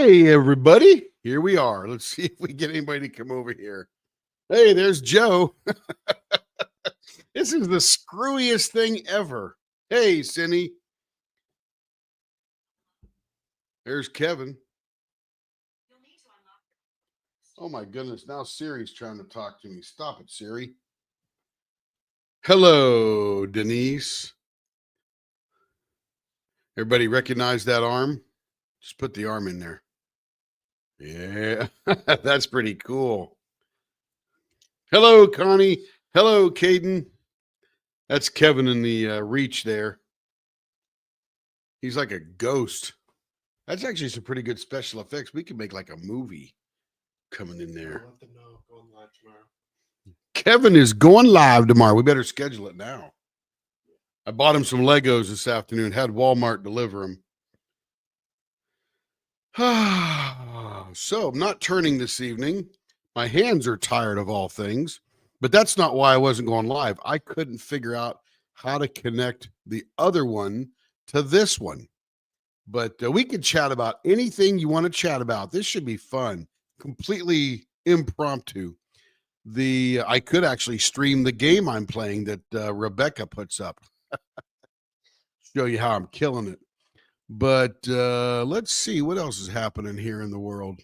Hey, everybody. Here we are. Let's see if we get anybody to come over here. Hey, there's Joe. This is the screwiest thing ever. Hey, Cindy. There's Kevin. Oh, my goodness. Now Siri's trying to talk to me. Stop it, Siri. Hello, Denise. Everybody recognize that arm? Just put the arm in there. Yeah, that's pretty cool. Hello, Connie. Hello, Caden. That's Kevin in the reach there. He's like a ghost. That's actually some pretty good special effects. We could make like a movie coming in there. I'll let them know going live tomorrow. Kevin is going live tomorrow. We better schedule it now. I bought him some Legos this afternoon, had Walmart deliver them. So I'm not turning this evening. My hands are tired of all things, but that's not why I wasn't going live. I couldn't figure out how to connect the other one to this one. But we could chat about anything you want to chat about. This should be fun, completely impromptu. I could actually stream the game I'm playing that Rebecca puts up. Show you how I'm killing it. But let's see what else is happening here in the world.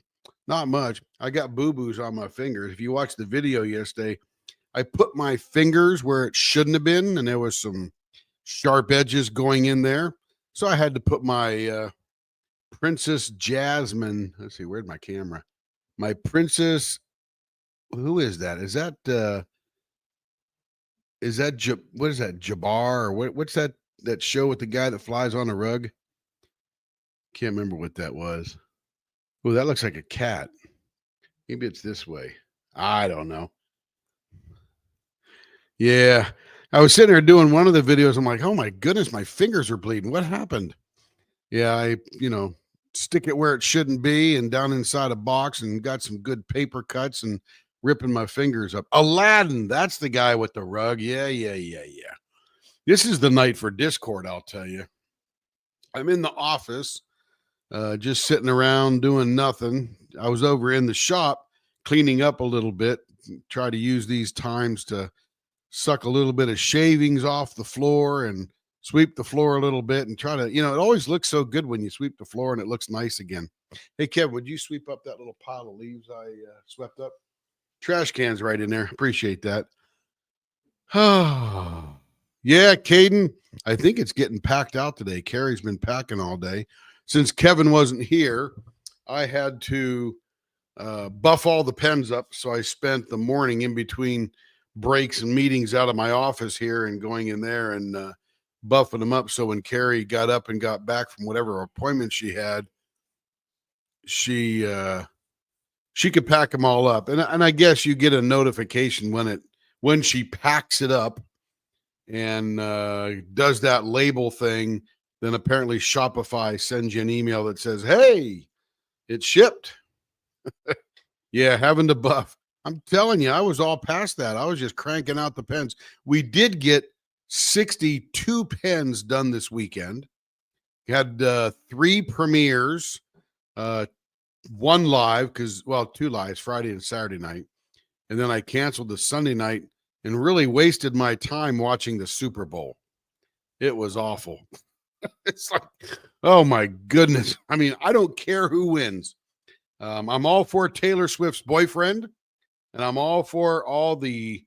Not much. I got boo-boos on my fingers. If you watched the video yesterday, I put my fingers where it shouldn't have been, and there was some sharp edges going in there. So I had to put my Princess Jasmine. Let's see, where'd my camera? My Princess. Who is that? Is that what is that? Jabbar or what's that show with the guy that flies on a rug? Can't remember what that was. Oh, that looks like a cat. Maybe it's this way. I don't know. Yeah. I was sitting there doing one of the videos. I'm like, oh my goodness, my fingers are bleeding. What happened? Yeah, I, stick it where it shouldn't be and down inside a box and got some good paper cuts and ripping my fingers up. Aladdin, that's the guy with the rug. Yeah. This is the night for Discord, I'll tell you. I'm in the office, just sitting around doing nothing. I was over in the shop cleaning up a little bit, try to use these times to suck a little bit of shavings off the floor and sweep the floor a little bit and try to, it always looks so good when you sweep the floor and it looks nice again. Hey, Kevin, would you sweep up that little pile of leaves I swept up? Trash cans right in there. Appreciate that. Yeah, Caden, I think it's getting packed out today. Carrie's been packing all day. Since Kevin wasn't here, I had to buff all the pens up. So I spent the morning in between breaks and meetings out of my office here and going in there and buffing them up. So when Carrie got up and got back from whatever appointment she had, she could pack them all up. And I guess you get a notification when she packs it up and does that label thing. Then apparently Shopify sends you an email that says, hey, it's shipped. Yeah, having to buff. I'm telling you, I was all past that. I was just cranking out the pens. We did get 62 pens done this weekend. We had 3 premieres, 1 live, two lives, Friday and Saturday night. And then I canceled the Sunday night and really wasted my time watching the Super Bowl. It was awful. It's like, oh my goodness. I mean, I don't care who wins. I'm all for Taylor Swift's boyfriend, and I'm all for all the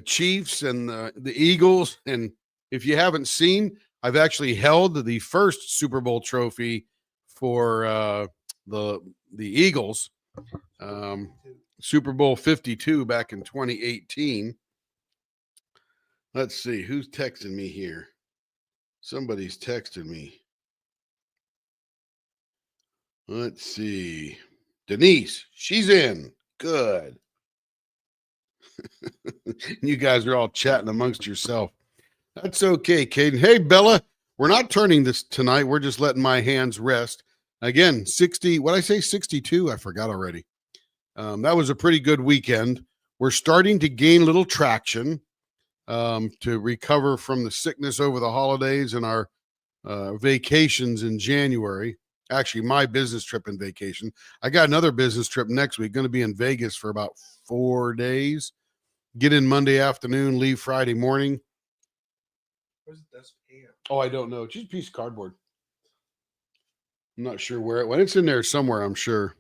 Chiefs and the Eagles. And if you haven't seen, I've actually held the first Super Bowl trophy for the Eagles, Super Bowl 52 back in 2018. Let's see, who's texting me here? Somebody's texting me. Let's see. Denise, she's in. Good. You guys are all chatting amongst yourself. That's okay, Caden. Hey, Bella, we're not turning this tonight. We're just letting my hands rest. Again, 60, what I say, 62? I forgot already. That was a pretty good weekend. We're starting to gain a little traction to recover from the sickness over the holidays and our vacations in January. Actually, my business trip and vacation. I got another business trip next week. Going to be in Vegas for about 4 days. Get in Monday afternoon, leave Friday morning. Where's this pan? Oh, I don't know. Just a piece of cardboard. I'm not sure where it went. It's in there somewhere, I'm sure.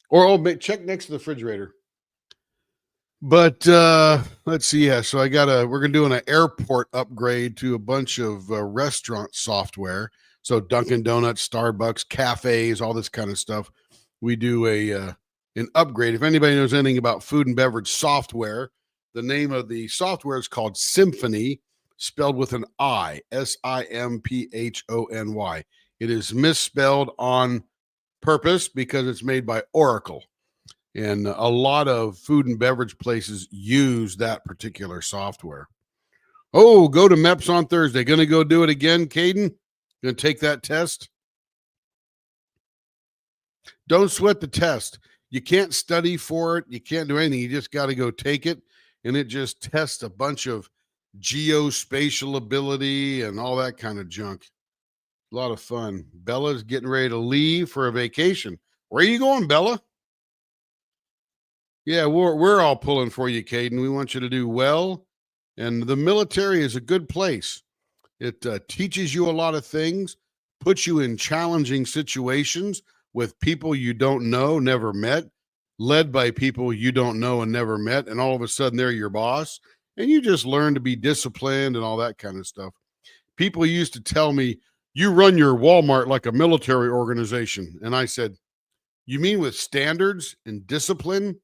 Or check next to the refrigerator. But let's see. Yeah, so we're gonna do an airport upgrade to a bunch of restaurant software. So Dunkin' Donuts, Starbucks, cafes, all this kind of stuff. We do an upgrade. If anybody knows anything about food and beverage software, the name of the software is called Symphony, spelled with an I, Simphony. It is misspelled on purpose because it's made by Oracle. And a lot of food and beverage places use that particular software. Oh, go to MEPS on Thursday. Going to go do it again, Caden? Going to take that test? Don't sweat the test. You can't study for it. You can't do anything. You just got to go take it. And it just tests a bunch of geospatial ability and all that kind of junk. A lot of fun. Bella's getting ready to leave for a vacation. Where are you going, Bella? Yeah, we're all pulling for you, Caden. We want you to do well. And the military is a good place. It teaches you a lot of things, puts you in challenging situations with people you don't know, never met, led by people you don't know and never met. And all of a sudden they're your boss. And you just learn to be disciplined and all that kind of stuff. People used to tell me, you run your Walmart like a military organization. And I said, you mean with standards and discipline?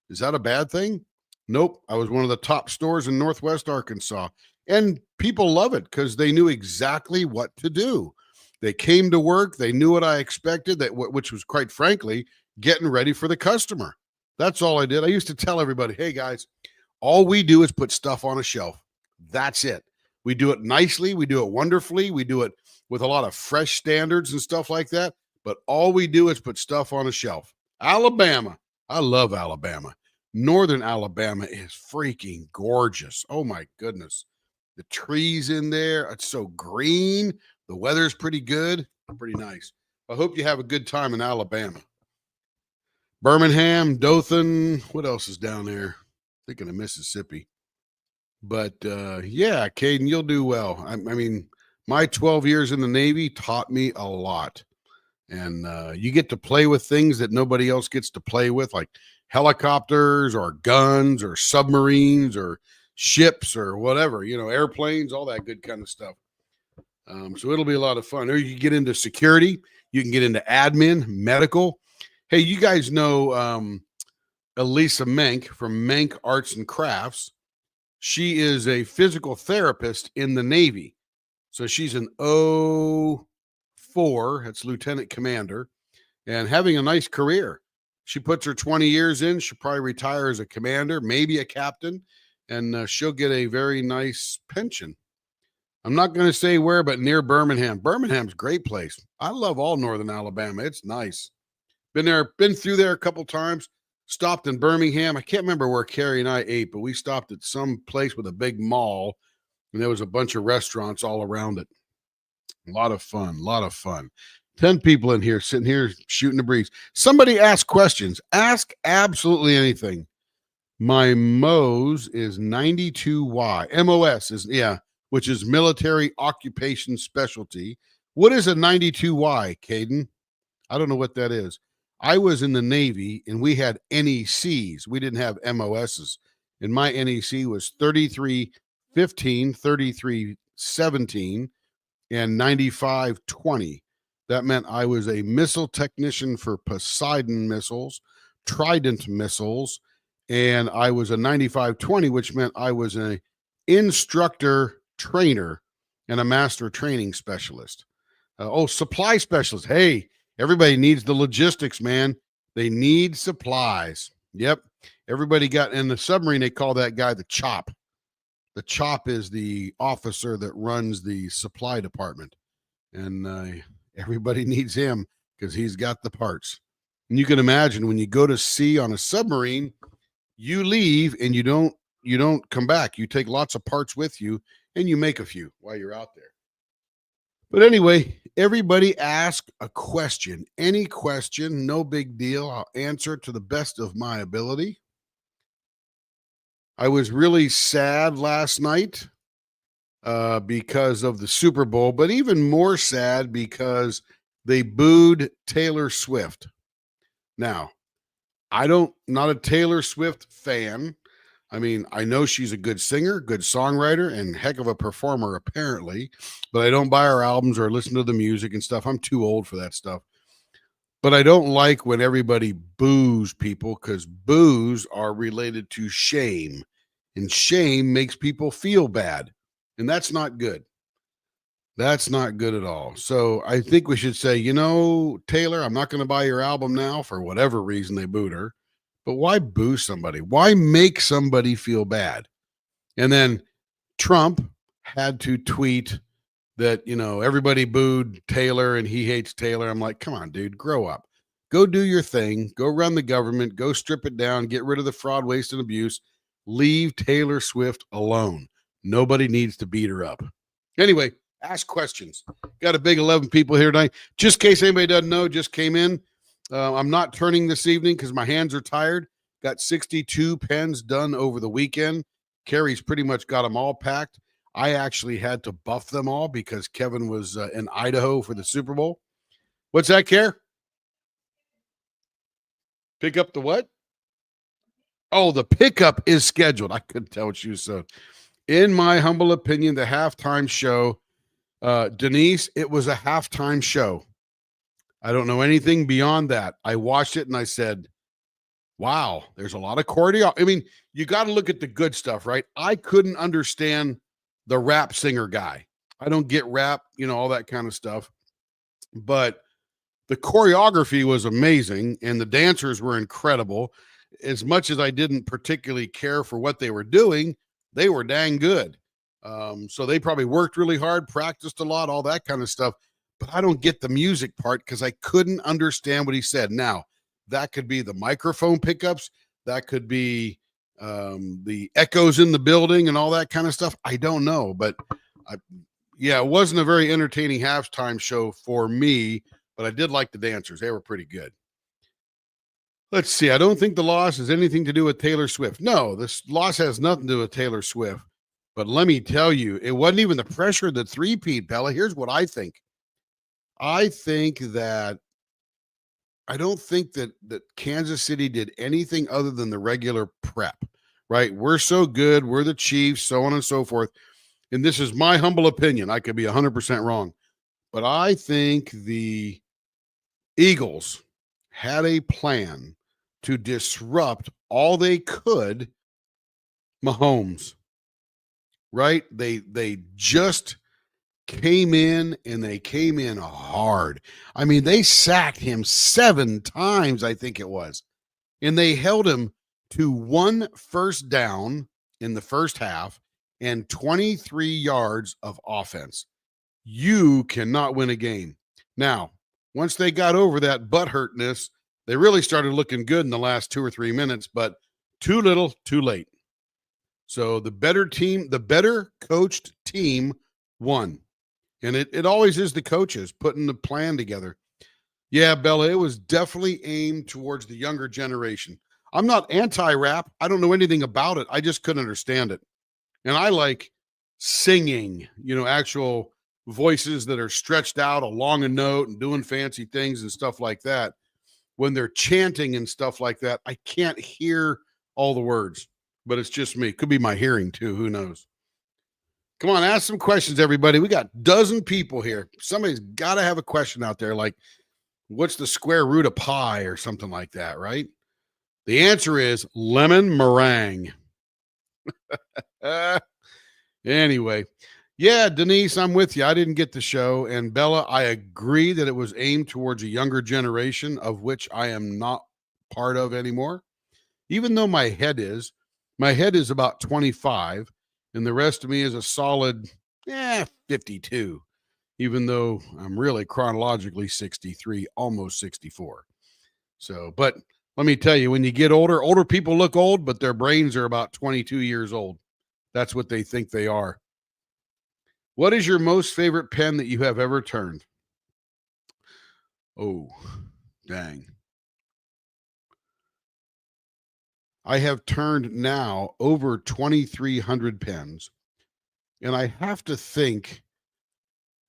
Is that a bad thing? Nope. I was one of the top stores in Northwest Arkansas. And people love it because they knew exactly what to do. They came to work. They knew what I expected, which was quite frankly, getting ready for the customer. That's all I did. I used to tell everybody, hey, guys, all we do is put stuff on a shelf. That's it. We do it nicely. We do it wonderfully. We do it with a lot of fresh standards and stuff like that. But all we do is put stuff on a shelf. Alabama. I love Alabama. Northern Alabama is freaking gorgeous. Oh, my goodness. The trees in there, it's so green. The weather's pretty good, pretty nice. I hope you have a good time in Alabama. Birmingham, Dothan, what else is down there? Thinking of Mississippi. But, yeah, Caden, you'll do well. I mean, my 12 years in the Navy taught me a lot. And you get to play with things that nobody else gets to play with, like helicopters or guns or submarines or ships or whatever, airplanes, all that good kind of stuff. So it'll be a lot of fun. Or you can get into security. You can get into admin, medical. Hey, you guys know Elisa Menk from Menk Arts and Crafts. She is a physical therapist in the Navy. So she's an 04, that's lieutenant commander, and having a nice career. She puts her 20 years in. She'll probably retire as a commander, maybe a captain, and she'll get a very nice pension. I'm not going to say where, but near Birmingham. Birmingham's a great place. I love all northern Alabama. It's nice. Been through there a couple times. Stopped in Birmingham. I can't remember where Carrie and I ate, but we stopped at some place with a big mall, and there was a bunch of restaurants all around it. A lot of fun. 10 people in here sitting here shooting the breeze. Somebody ask questions. Ask absolutely anything. My MOS is 92Y. MOS is, which is military occupation specialty. What is a 92Y, Caden? I don't know what that is. I was in the Navy and we had NECs. We didn't have MOSs. And my NEC was 3315, 3317, and 9520. That meant I was a missile technician for Poseidon missiles, Trident missiles, and I was a 9520, which meant I was an instructor trainer and a master training specialist. Supply specialist. Hey, everybody needs the logistics, man. They need supplies. Yep. Everybody got in the submarine. They call that guy the CHOP. The CHOP is the officer that runs the supply department. And everybody needs him because he's got the parts. And you can imagine when you go to sea on a submarine, you leave and you don't come back. You take lots of parts with you and you make a few while you're out there. But anyway, everybody ask a question, any question, no big deal. I'll answer to the best of my ability. I was really sad last night because of the Super Bowl, but even more sad because they booed Taylor Swift. Now, not a Taylor Swift fan. I mean, I know she's a good singer, good songwriter, and heck of a performer, apparently, but I don't buy her albums or listen to the music and stuff. I'm too old for that stuff. But I don't like when everybody boos people, because boos are related to shame, and shame makes people feel bad. And that's not good. That's not good at all. So I think we should say, Taylor, I'm not going to buy your album now for whatever reason they booed her. But why boo somebody? Why make somebody feel bad? And then Trump had to tweet that, everybody booed Taylor and he hates Taylor. I'm like, come on, dude, grow up. Go do your thing. Go run the government. Go strip it down. Get rid of the fraud, waste, and abuse. Leave Taylor Swift alone. Nobody needs to beat her up. Anyway, ask questions. Got a big 11 people here tonight. Just in case anybody doesn't know, just came in. I'm not turning this evening because my hands are tired. Got 62 pens done over the weekend. Carrie's pretty much got them all packed. I actually had to buff them all because Kevin was in Idaho for the Super Bowl. What's that, Care? Pick up the what? Oh, the pickup is scheduled. I couldn't tell what you said. In my humble opinion, the halftime show, Denise, it was a halftime show. I don't know anything beyond that. I watched it and I said, wow, there's a lot of choreo. I mean, you got to look at the good stuff, right? I couldn't understand the rap singer guy. I don't get rap, all that kind of stuff. But the choreography was amazing and the dancers were incredible. As much as I didn't particularly care for what they were doing, they were dang good. So they probably worked really hard, practiced a lot, all that kind of stuff. But I don't get the music part because I couldn't understand what he said. Now, that could be the microphone pickups. That could be the echoes in the building and all that kind of stuff. I don't know. But, it wasn't a very entertaining halftime show for me. But I did like the dancers. They were pretty good. Let's see. I don't think the loss has anything to do with Taylor Swift. No, this loss has nothing to do with Taylor Swift. But let me tell you, it wasn't even the pressure of the three-peat, Bella. Here's what I think. I don't think that Kansas City did anything other than the regular prep, right? We're so good. We're the Chiefs, so on and so forth. And this is my humble opinion. I could be 100% wrong. But I think the Eagles had a plan to disrupt all they could Mahomes, right? They just came in and they came in hard. I mean, they sacked him 7 times, I think it was. And they held him to 1 first down in the first half and 23 yards of offense. You cannot win a game. Now, once they got over that butthurtness, they really started looking good in the last 2 or 3 minutes, but too little, too late. So the better team, the better coached team won. And it always is the coaches putting the plan together. Yeah, Bella, it was definitely aimed towards the younger generation. I'm not anti-rap. I don't know anything about it. I just couldn't understand it. And I like singing, actual voices that are stretched out along a note and doing fancy things and stuff like that. When they're chanting and stuff like that, I can't hear all the words, but it's just me. Could be my hearing too. Who knows? Come on, ask some questions, everybody. We got a dozen people here. Somebody's got to have a question out there like, what's the square root of pi or something like that, right? The answer is lemon meringue. Anyway, yeah, Denise, I'm with you. I didn't get the show. And Bella, I agree that it was aimed towards a younger generation, of which I am not part of anymore. Even though my head is about 25. And the rest of me is a solid 52, even though I'm really chronologically 63, almost 64. So, but let me tell you, when you get older people look old, but their brains are about 22 years old. That's what they think they are. What is your most favorite pen that you have ever turned? Oh, dang. I have turned now over 2,300 pens, and I have to think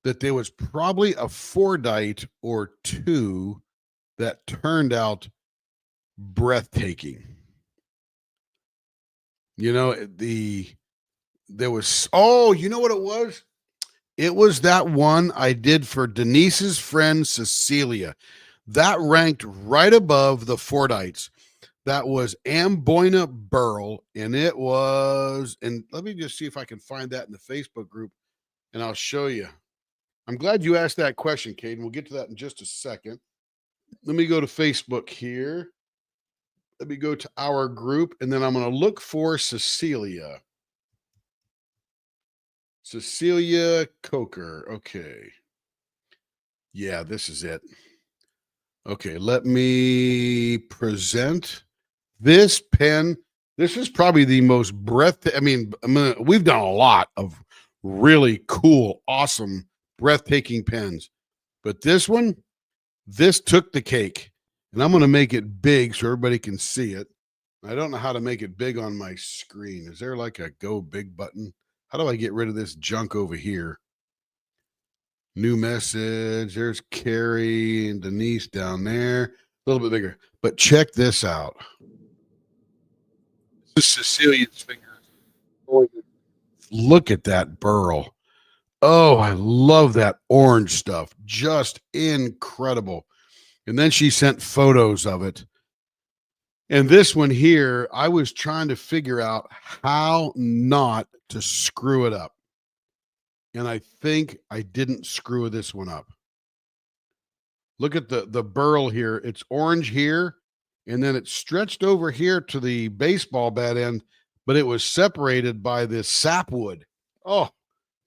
that there was probably a Fordite or two that turned out breathtaking. You know, there was, oh, you know what it was? It was that one I did for Denise's friend Cecilia. That ranked right above the Fordites. That was Amboina Burl, and it was, and let me just see if I can find that in the Facebook group, and I'll show you. I'm glad you asked that question, Caden. We'll get to that in just a second. Let me go to Facebook here. Let me go to our group, and then I'm going to look for Cecilia. Cecilia Coker. Okay. Yeah, this is it. Okay, let me present this pen. This is probably the most we've done a lot of really cool, awesome, breathtaking pens, but this took the cake. And I'm going to make it big so everybody can see it. I don't know how to make it big on my screen. Is there like a go big button? How do I get rid of this junk over here? New message. There's Carrie and Denise down there. A little bit bigger. But check this out. This is Cecilia's fingers. Look at that burl. Oh, I love that orange stuff. Just incredible. And then she sent photos of it. And this one here, I was trying to figure out how not to screw it up. And I think I didn't screw this one up. Look at the burl here. It's orange here, and then it's stretched over here to the baseball bat end, but it was separated by this sapwood. Oh,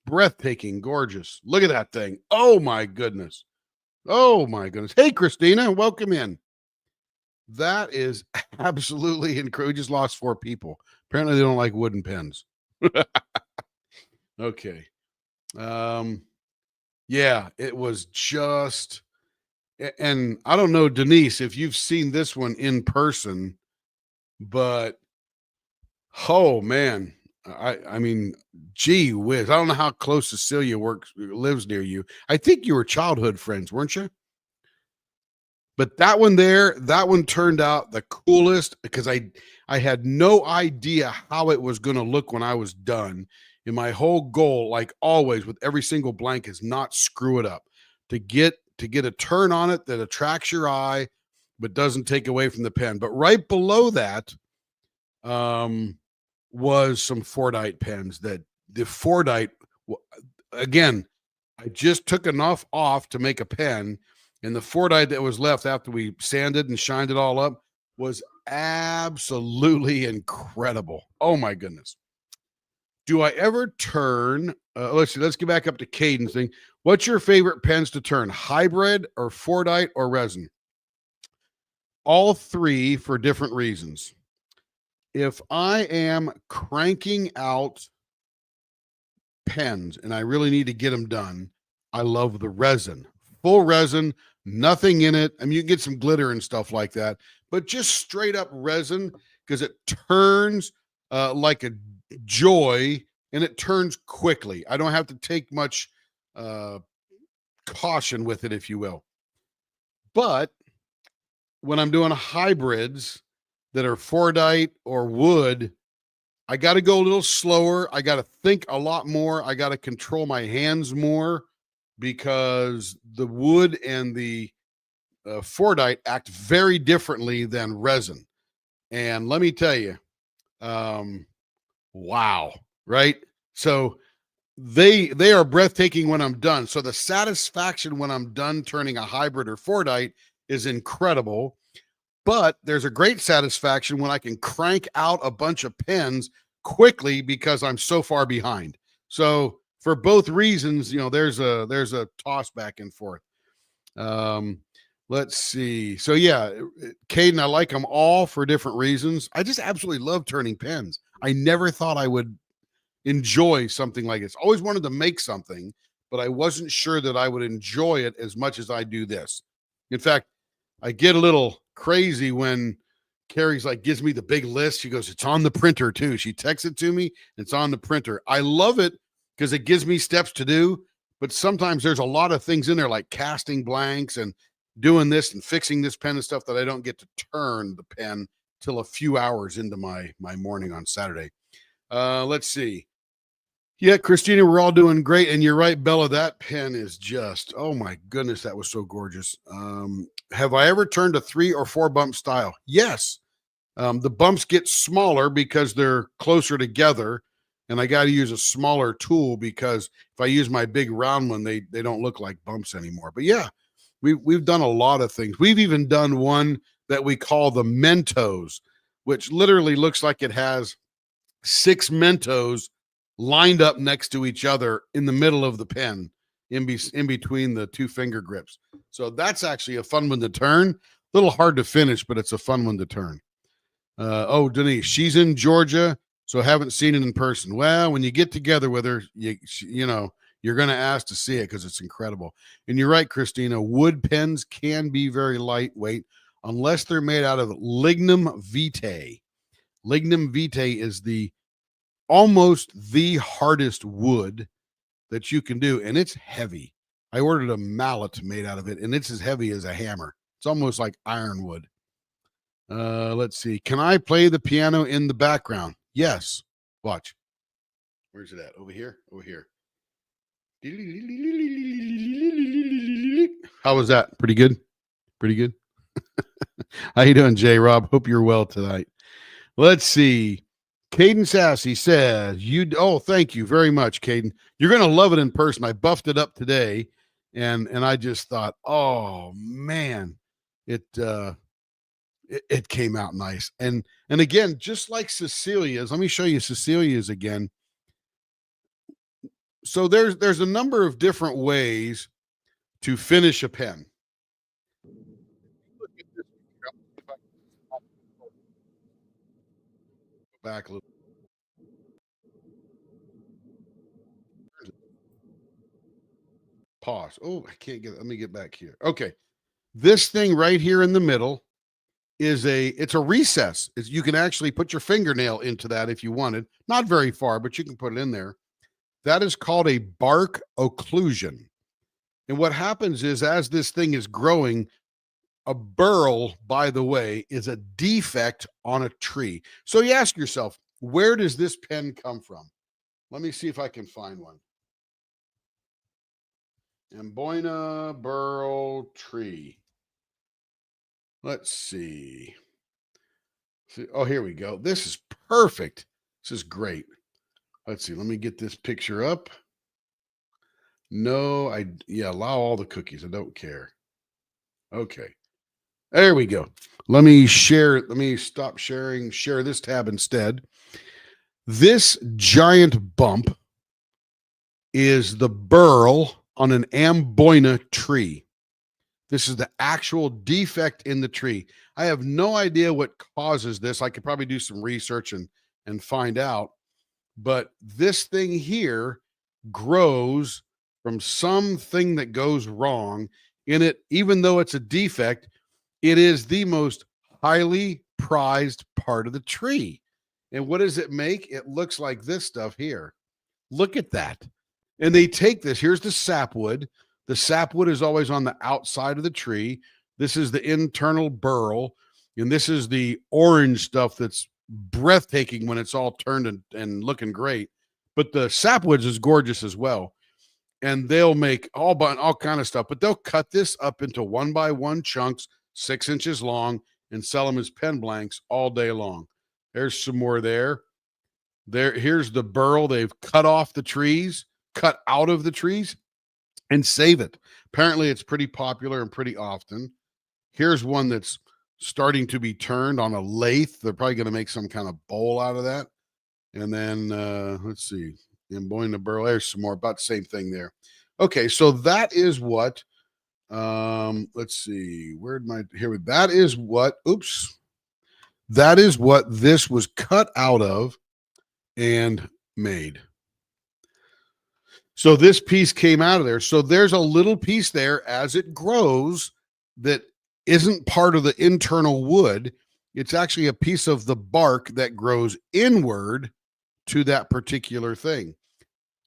breathtaking, gorgeous. Look at that thing. Oh, my goodness. Oh, my goodness. Hey, Christina, welcome in. That is absolutely incredible. We just lost 4 people. Apparently, they don't like wooden pens. Okay. Yeah, it was just, and I don't know, Denise, if you've seen this one in person, but oh man, I mean, gee whiz, I don't know how close Cecilia lives near you. I think you were childhood friends, weren't you? But that one turned out the coolest because I had no idea how it was going to look when I was done. And my whole goal, like always with every single blank, is not screw it up. To get a turn on it that attracts your eye, but doesn't take away from the pen. But right below that was some Fordite pens that the Fordite, again, I just took enough off to make a pen. And the Fordite that was left after we sanded and shined it all up was absolutely incredible. Oh my goodness. Do I ever turn? Let's get back up to Caden's thing. What's your favorite pens to turn? Hybrid or Fordite or resin? All 3 for different reasons. If I am cranking out pens and I really need to get them done, I love the resin. Full resin, nothing in it. I mean, you can get some glitter and stuff like that, but just straight up resin because it turns like a joy and it turns quickly. I don't have to take much caution with it, if you will. But when I'm doing hybrids that are Fordite or wood, I got to go a little slower. I got to think a lot more. I got to control my hands more because the wood and the Fordite act very differently than resin. And let me tell you, wow, right? So they are breathtaking when I'm done. So the satisfaction when I'm done turning a hybrid or Fordite is incredible. But there's a great satisfaction when I can crank out a bunch of pens quickly because I'm so far behind. So for both reasons, there's a toss back and forth. Let's see. So yeah, Caden, I like them all for different reasons. I just absolutely love turning pens. I never thought I would enjoy something like this. Always wanted to make something, but I wasn't sure that I would enjoy it as much as I do this. In fact, I get a little crazy when Carrie's like gives me the big list. She goes, "It's on the printer too." She texts it to me. It's on the printer. I love it because it gives me steps to do. But sometimes there's a lot of things in there like casting blanks and doing this and fixing this pen and stuff that I don't get to turn the pen till a few hours into my morning on Saturday. Let's see. Yeah, Christina, we're all doing great. And you're right, Bella, that pen is just, oh my goodness, that was so gorgeous. Have I ever turned a 3 or 4 bump style? Yes. The bumps get smaller because they're closer together. And I got to use a smaller tool because if I use my big round one, they don't look like bumps anymore. But yeah, we've done a lot of things. We've even done one that we call the Mentos, which literally looks like it has 6 Mentos lined up next to each other in the middle of the pen, in between the 2 finger grips. So that's actually a fun one to turn. A little hard to finish, but it's a fun one to turn. Oh, Denise, she's in Georgia, so haven't seen it in person. Well, when you get together with her, you know, you're going to ask to see it because it's incredible. And you're right, Christina, wood pens can be very lightweight unless they're made out of lignum vitae. Lignum vitae is almost the hardest wood that you can do, and it's heavy. I ordered a mallet made out of it, and it's as heavy as a hammer. It's almost like ironwood. Let's see. Can I play the piano in the background? Yes. Watch. Where's it at? Over here? Over here. How was that? Pretty good? Pretty good? How you doing, J. Rob? Hope you're well tonight. Let's see. Caden Sassy says, oh, thank you very much, Caden. You're going to love it in person. I buffed it up today, and I just thought, oh, man, it came out nice. And again, just like Cecilia's, let me show you Cecilia's again. So there's a number of different ways to finish a pen. Back a little. Pause. Oh, I can't get it. Let me get back here. Okay. This thing right here in the middle it's a recess. You can actually put your fingernail into that if you wanted. Not very far, but you can put it in there. That is called a bark occlusion. And what happens is as this thing is growing, a burl, by the way, is a defect on a tree. So you ask yourself, where does this pen come from? Let me see if I can find one. Amboina burl tree. Let's see. Oh, here we go. This is perfect. This is great. Let's see. Let me get this picture up. No, allow all the cookies. I don't care. Okay. There we go. Let me share. Let me stop sharing. Share this tab instead. This giant bump is the burl on an Amboina tree. This is the actual defect in the tree. I have no idea what causes this. I could probably do some research and find out. But this thing here grows from something that goes wrong in it. Even though it's a defect, it is the most highly prized part of the tree. And what does it make? It looks like this stuff here. Look at that. And they take this. Here's the sapwood. The sapwood is always on the outside of the tree. This is the internal burl. And this is the orange stuff that's breathtaking when it's all turned and looking great. But the sapwoods is gorgeous as well. And they'll make all kind of stuff. But they'll cut this up into 1x1 chunks, 6 inches long, and sell them as pen blanks all day long. There's some more there. Here's the burl. They've cut off the trees, cut out of the trees, and save it. Apparently, it's pretty popular and pretty often. Here's one that's starting to be turned on a lathe. They're probably going to make some kind of bowl out of that. And then, let's see. Amboina burl. There's some more. About the same thing there. Okay, so that is what, let's see. That is what this was cut out of and made. So this piece came out of there. So there's a little piece there as it grows. that isn't part of the internal wood. It's actually a piece of the bark that grows inward to that particular thing.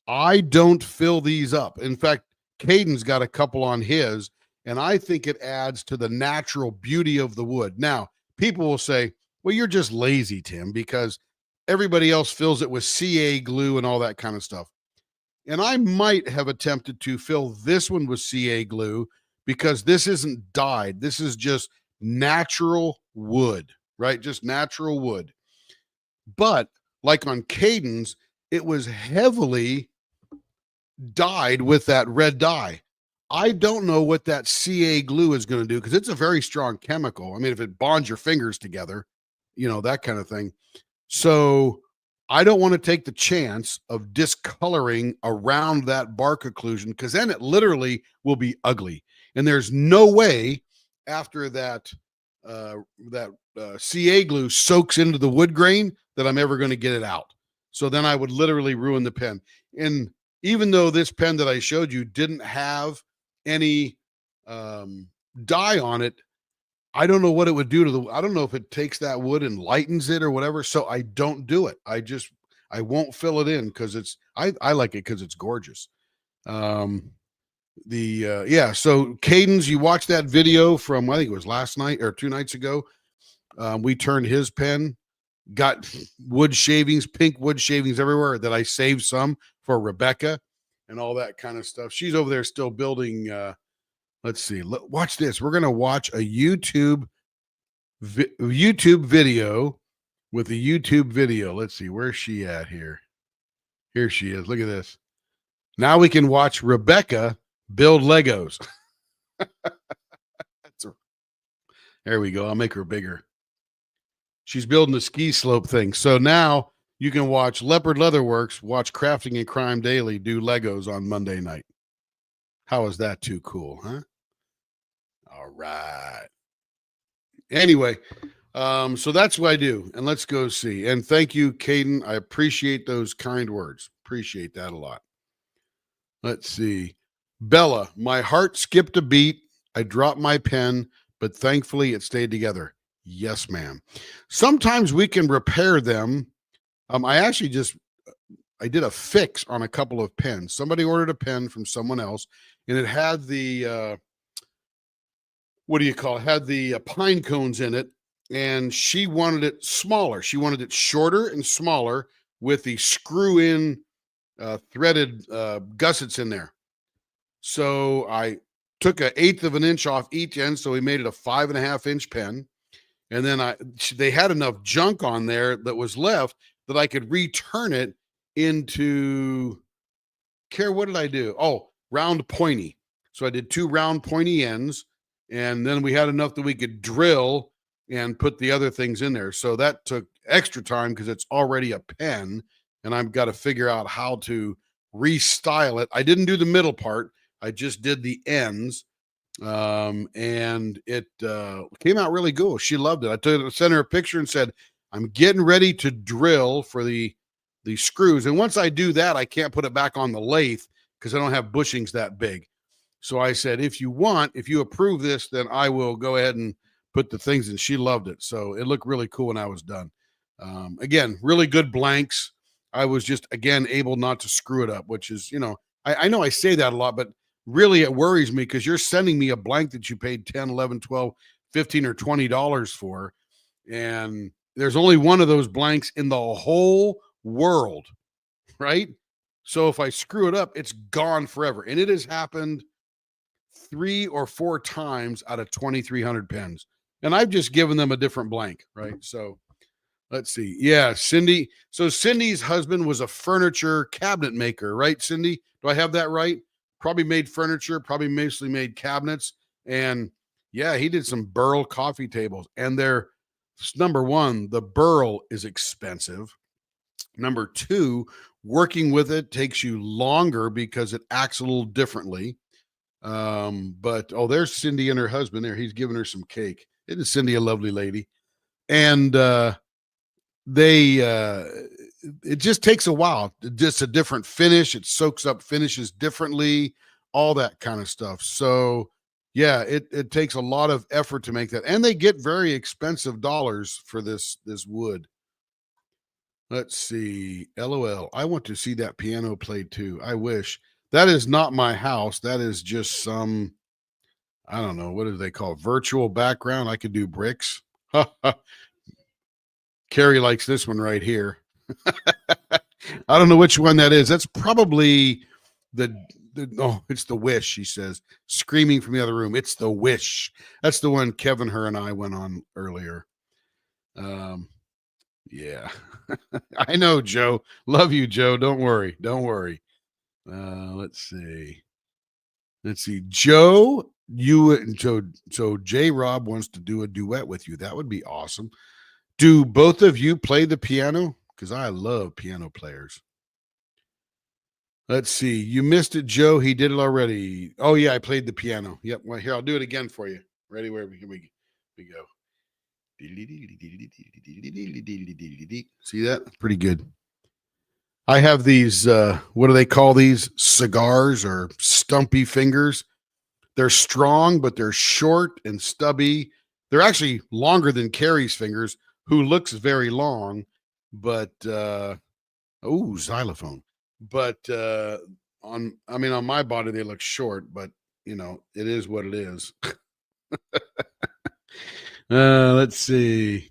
I don't fill these up. In fact, Caden's got a couple on his, and I think it adds to the natural beauty of the wood. Now, people will say, well, you're just lazy, Tim, because everybody else fills it with CA glue and all that kind of stuff. And I might have attempted to fill this one with CA glue because this isn't dyed. This is just natural wood, right? Just natural wood. But like on Caden's, it was heavily dyed with that red dye. I don't know what that CA glue is going to do because it's a very strong chemical. I mean, if it bonds your fingers together, you know, that kind of thing. So I don't want to take the chance of discoloring around that bark occlusion because then it literally will be ugly. And there's no way after that CA glue soaks into the wood grain that I'm ever going to get it out. So then I would literally ruin the pen. And even though this pen that I showed you didn't have any dye on it, I don't know what it would do to I don't know if it takes that wood and lightens it or whatever. So I don't do it. I won't fill it in because I like it because it's gorgeous. So Caden's, you watched that video from, I think it was last night or 2 nights ago. We turned his pen, got wood shavings, pink wood shavings everywhere that I saved some for Rebecca and all that kind of stuff. She's over there still building. Let's see. Watch this. We're going to watch a YouTube video with a YouTube video. Let's see. Where's she at here? Here she is. Look at this. Now we can watch Rebecca build Legos. There we go. I'll make her bigger. She's building a ski slope thing. So now you can watch Leopard Leatherworks, watch Crafting and Crime Daily do Legos on Monday night. How is that too cool, huh? All right. Anyway, so that's what I do. And let's go see. And thank you, Caden. I appreciate those kind words. Appreciate that a lot. Let's see. Bella, my heart skipped a beat. I dropped my pen, but thankfully it stayed together. Yes, ma'am. Sometimes we can repair them. I did a fix on a couple of pens. Somebody ordered a pen from someone else, and it had the what do you call it? Had the pine cones in it, and she wanted it smaller. She wanted it shorter and smaller with the screw-in threaded gussets in there. So I took 1/8 of an inch off each end, so we made it a 5.5 inch pen. And then they had enough junk on there that was left that I could return it into, what did I do? Oh, round pointy. So I did 2 round pointy ends, and then we had enough that we could drill and put the other things in there. So that took extra time because it's already a pen, and I've got to figure out how to restyle it. I didn't do the middle part. I just did the ends. And it came out really cool. She loved it. I sent her a picture and said, I'm getting ready to drill for the screws. And once I do that, I can't put it back on the lathe because I don't have bushings that big. So I said, if you approve this, then I will go ahead and put the things in. She loved it. So it looked really cool when I was done. Again, really good blanks. I was just, again, able not to screw it up, which is, I know I say that a lot, but really it worries me because you're sending me a blank that you paid 10, 11, 12, 15 or $20 for. And there's only one of those blanks in the whole world, right? So if I screw it up, it's gone forever. And it has happened 3 or 4 times out of 2,300 pens. And I've just given them a different blank, right? So let's see. Yeah, Cindy. So Cindy's husband was a furniture cabinet maker, right, Cindy? Do I have that right? Probably made furniture, probably mostly made cabinets. And yeah, he did some Burl coffee tables. And they're, number one, the Burl is expensive. Number 2, working with it takes you longer because it acts a little differently. But there's Cindy and her husband there. He's giving her some cake. Isn't Cindy a lovely lady? And it just takes a while. Just a different finish. It soaks up finishes differently, all that kind of stuff. So Yeah, it takes a lot of effort to make that, and they get very expensive dollars for this wood. Let's see. LOL. I want to see that piano played too. I wish. That is not my house. That is just some, I don't know, what do they call it? Virtual background. I could do bricks. Carrie likes this one right here. I don't know which one that is. That's probably oh, it's the Wish, she says, screaming from the other room. It's the Wish. That's the one Kevin, her, and I went on earlier. Yeah. I know, Joe. Love you, Joe. Don't worry. Don't worry. Let's see. Joe, so J Rob wants to do a duet with you. That would be awesome. Do both of you play the piano? Because I love piano players. Let's see. You missed it, Joe. He did it already. Oh, yeah, I played the piano. Yep. Well, here, I'll do it again for you. Ready? Here we go. See that? Pretty good. I have these, what do they call these? Cigars or stumpy fingers. They're strong, but they're short and stubby. They're actually longer than Carrie's fingers, who looks very long, but xylophone. But on my body they look short, but it is what it is. Let's see.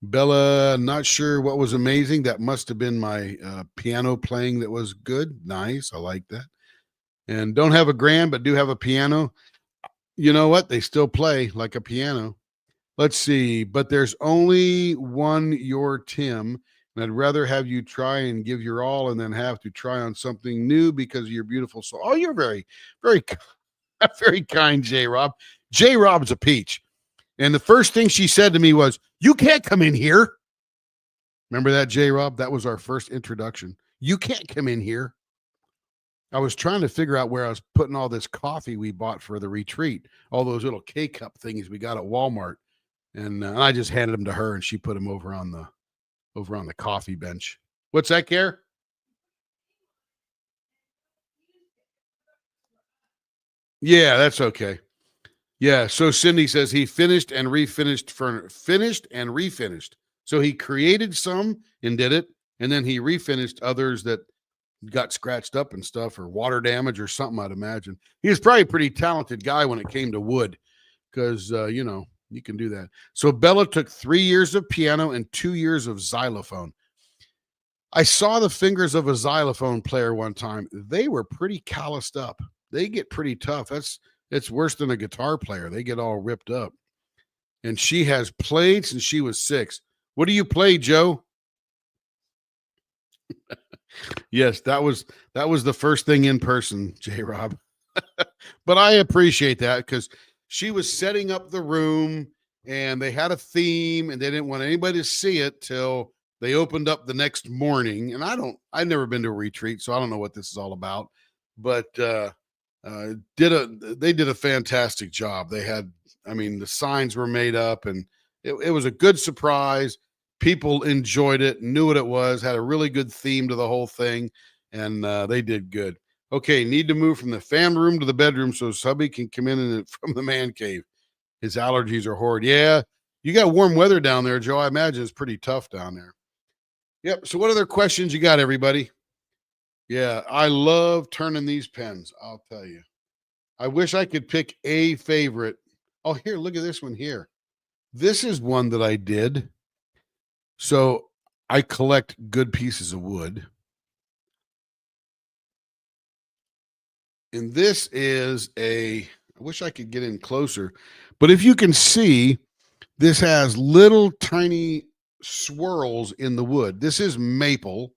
Bella, not sure what was amazing. That must have been my piano playing that was good. Nice. I like that. And don't have a grand, but do have a piano. You know what? They still play like a piano. Let's see. But there's only one your Tim. And I'd rather have you try and give your all and then have to try on something new because of your beautiful soul. Oh, you're very, very, very kind, J Rob. J Rob's a peach. And the first thing she said to me was, "You can't come in here." Remember that, J Rob? That was our first introduction. You can't come in here. I was trying to figure out where I was putting all this coffee we bought for the retreat, all those little K-cup things we got at Walmart. And I just handed them to her and she put them over on the coffee bench. What's that, Care? Yeah, that's okay. Yeah, so Cindy says he finished and refinished finished and refinished. So he created some and did it, and then he refinished others that got scratched up and stuff or water damage or something, I'd imagine. He was probably a pretty talented guy when it came to wood because, you can do that. So Bella took 3 years of piano and 2 years of xylophone. I saw the fingers of a xylophone player one time. They were pretty calloused up. They get pretty tough. It's worse than a guitar player. They get all ripped up. And she has played since she was 6. What do you play, Joe? Yes, that was the first thing in person, J Rob. But I appreciate that because she was setting up the room and they had a theme and they didn't want anybody to see it till they opened up the next morning. And I've never been to a retreat, so I don't know what this is all about. But they did a fantastic job. They had, the signs were made up and it was a good surprise. People enjoyed it, knew what it was, had a really good theme to the whole thing, and they did good. Okay, need to move from the fan room to the bedroom so Subby can come in from the man cave. His allergies are horrid. Yeah, you got warm weather down there, Joe. I imagine it's pretty tough down there. Yep. So what other questions you got, everybody? Yeah, I love turning these pens. I'll tell you. I wish I could pick a favorite. Oh, here, look at this one here. This is one that I did. So I collect good pieces of wood. And this is I wish I could get in closer, but if you can see, this has little tiny swirls in the wood. This is maple,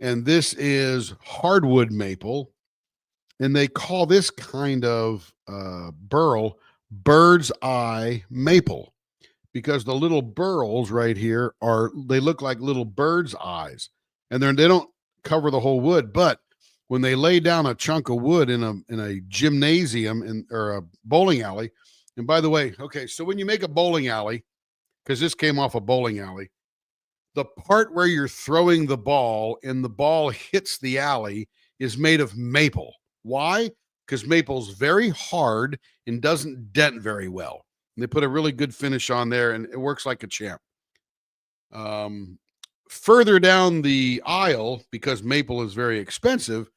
and this is hardwood maple. And they call this kind of burl bird's eye maple because the little burls right here they look like little bird's eyes, and they don't cover the whole wood. But when they lay down a chunk of wood in a gymnasium or a bowling alley, and by the way, okay, so when you make a bowling alley, because this came off a bowling alley, the part where you're throwing the ball and the ball hits the alley is made of maple. Why? because maple's very hard and doesn't dent very well. And they put a really good finish on there, and it works like a champ. Further down the aisle, because maple is very expensive,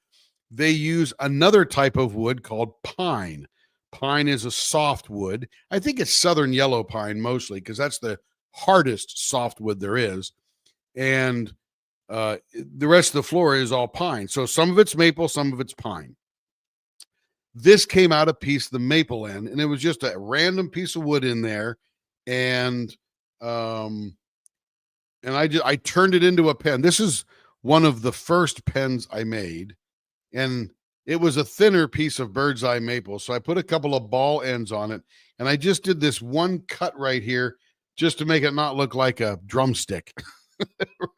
they use another type of wood called pine. Pine is a soft wood. I think it's southern yellow pine mostly, because that's the hardest softwood there is. And the rest of the floor is all pine. So some of it's maple, some of it's pine. This came out a piece of the maple end, and it was just a random piece of wood in there. And I turned it into a pen. This is one of the first pens I made, and it was a thinner piece of bird's eye maple. So I put a couple of ball ends on it, and I just did this one cut right here just to make it not look like a drumstick.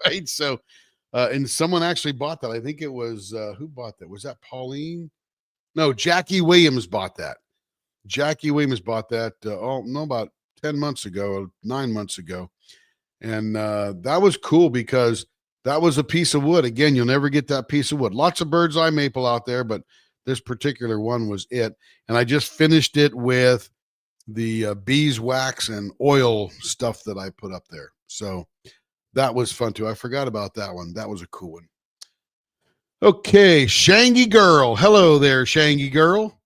Right. So, and someone actually bought that. I think it was, who bought that? Was that Pauline? No, Jackie Williams bought that. Jackie Williams bought that, about 10 months ago, or 9 months ago. And that was cool because that was a piece of wood. Again, you'll never get that piece of wood. Lots of bird's eye maple out there, but this particular one was it. And I just finished it with the beeswax and oil stuff that I put up there. So that was fun too. I forgot about that one. That was a cool one. Okay, Shangy Girl. Hello there, Shangy Girl.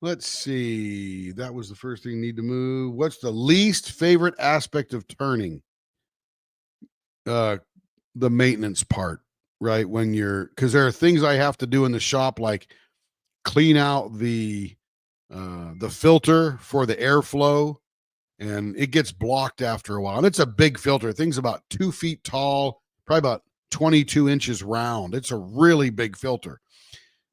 Let's see. That was the first thing you need to move. What's the least favorite aspect of turning? The maintenance part, right? When because there are things I have to do in the shop, like clean out the filter for the airflow, and it gets blocked after a while. And it's a big filter. Thing's about 2 feet tall, probably about 22 inches round. It's a really big filter.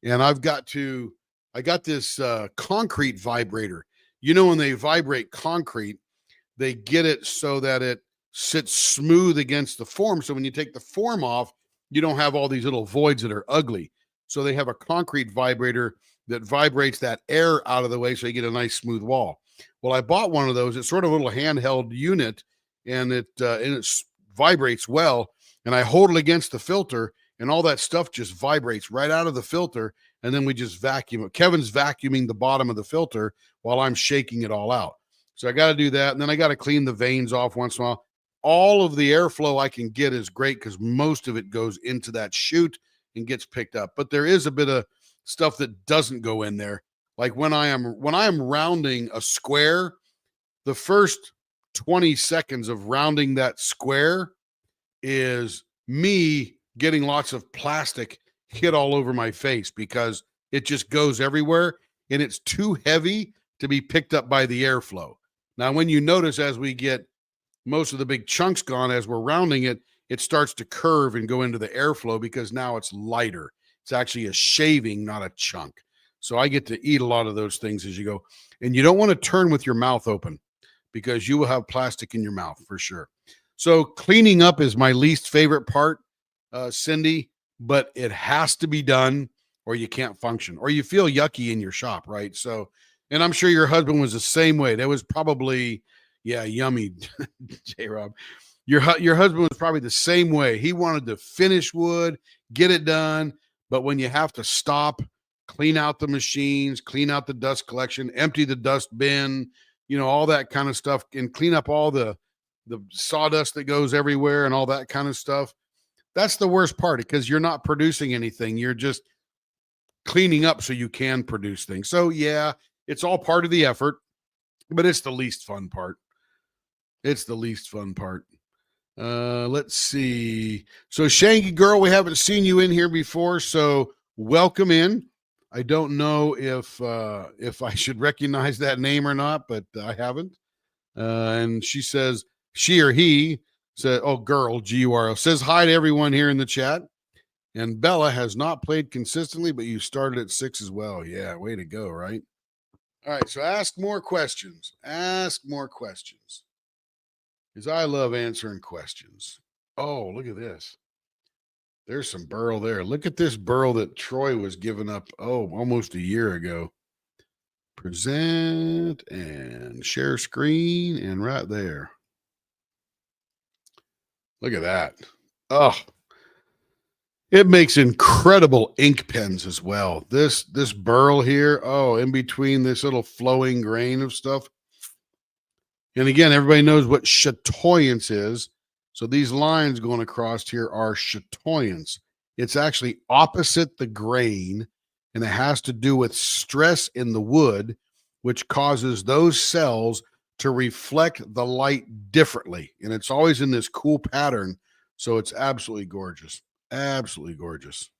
And I got this concrete vibrator. You know, when they vibrate concrete, they get it so that it sits smooth against the form. So when you take the form off, you don't have all these little voids that are ugly. So they have a concrete vibrator that vibrates that air out of the way so you get a nice smooth wall. Well, I bought one of those. It's sort of a little handheld unit, and it vibrates well. And I hold it against the filter, and all that stuff just vibrates right out of the filter. And then we just vacuum it. Kevin's vacuuming the bottom of the filter while I'm shaking it all out. So I got to do that. And then I got to clean the veins off once in a while. All of the airflow I can get is great because most of it goes into that chute and gets picked up. But there is a bit of stuff that doesn't go in there. Like when I am rounding a square, the first 20 seconds of rounding that square is me getting lots of plastic hit all over my face because it just goes everywhere and it's too heavy to be picked up by the airflow. Now, when you notice as we get most of the big chunks gone, as we're rounding it, it starts to curve and go into the airflow because now it's lighter. It's actually a shaving, not a chunk. So I get to eat a lot of those things as you go. And you don't want to turn with your mouth open because you will have plastic in your mouth for sure. So cleaning up is my least favorite part, Cindy, but it has to be done or you can't function or you feel yucky in your shop, right? So, and I'm sure your husband was the same way. That was probably, yummy, J-Rob. Your husband was probably the same way. He wanted to finish wood, get it done, but when you have to stop, clean out the machines, clean out the dust collection, empty the dust bin, all that kind of stuff, and clean up all the sawdust that goes everywhere and all that kind of stuff. That's the worst part because you're not producing anything. You're just cleaning up so you can produce things. So yeah, it's all part of the effort, but it's the least fun part. It's the least fun part. Let's see. So Shanky Girl, we haven't seen you in here before, so welcome in. I don't know if I should recognize that name or not, but I haven't. And she says, she or he said, oh, girl, G-U-R-L, says hi to everyone here in the chat. And Bella has not played consistently, but you started at 6 as well. Yeah, way to go, right? All right, so ask more questions. Ask more questions. Because I love answering questions. Oh, look at this. There's some burl there. Look at this burl that Troy was giving up, almost a year ago. Present and share screen, and right there. Look at that. Oh, It makes incredible ink pens as well. This burl here, oh, in between this little flowing grain of stuff. And again, everybody knows what chatoyance is. So these lines going across here are chatoyance. It's actually opposite the grain, and it has to do with stress in the wood, which causes those cells to reflect the light differently. And it's always in this cool pattern. So it's absolutely gorgeous. Absolutely gorgeous.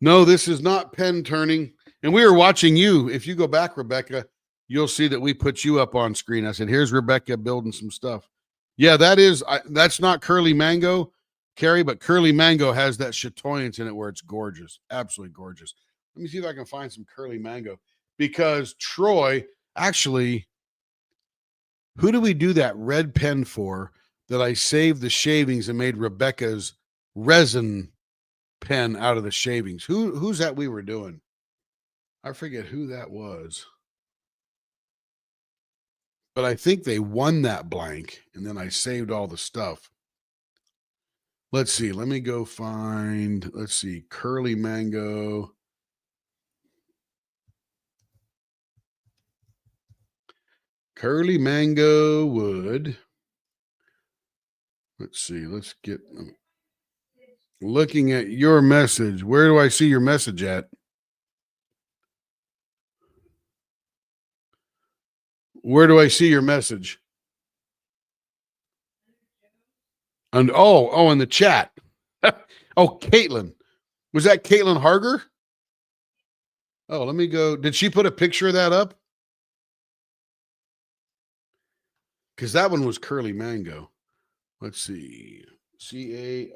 No, this is not pen turning. And we were watching you. If you go back, Rebecca, you'll see that we put you up on screen. I said, here's Rebecca building some stuff. Yeah, that's not Curly Mango, Carrie, but Curly Mango has that chatoyance in it where it's gorgeous. Absolutely gorgeous. Let me see if I can find some Curly Mango, because Troy, actually, who do we do that red pen for that I saved the shavings and made Rebecca's resin pen out of the shavings? Who's that we were doing? I forget who that was. But I think they won that blank, and then I saved all the stuff. Let's see. Let me go find, let's see, Curly Mango. Curly Mango wood. Let's see. Let's get looking at your message. Where do I see your message at? Where do I see your message? And in the chat. Oh, Caitlin. Was that Caitlin Harger? Oh, let me go. Did she put a picture of that up? Because that one was Curly Mango. Let's see. CAITL.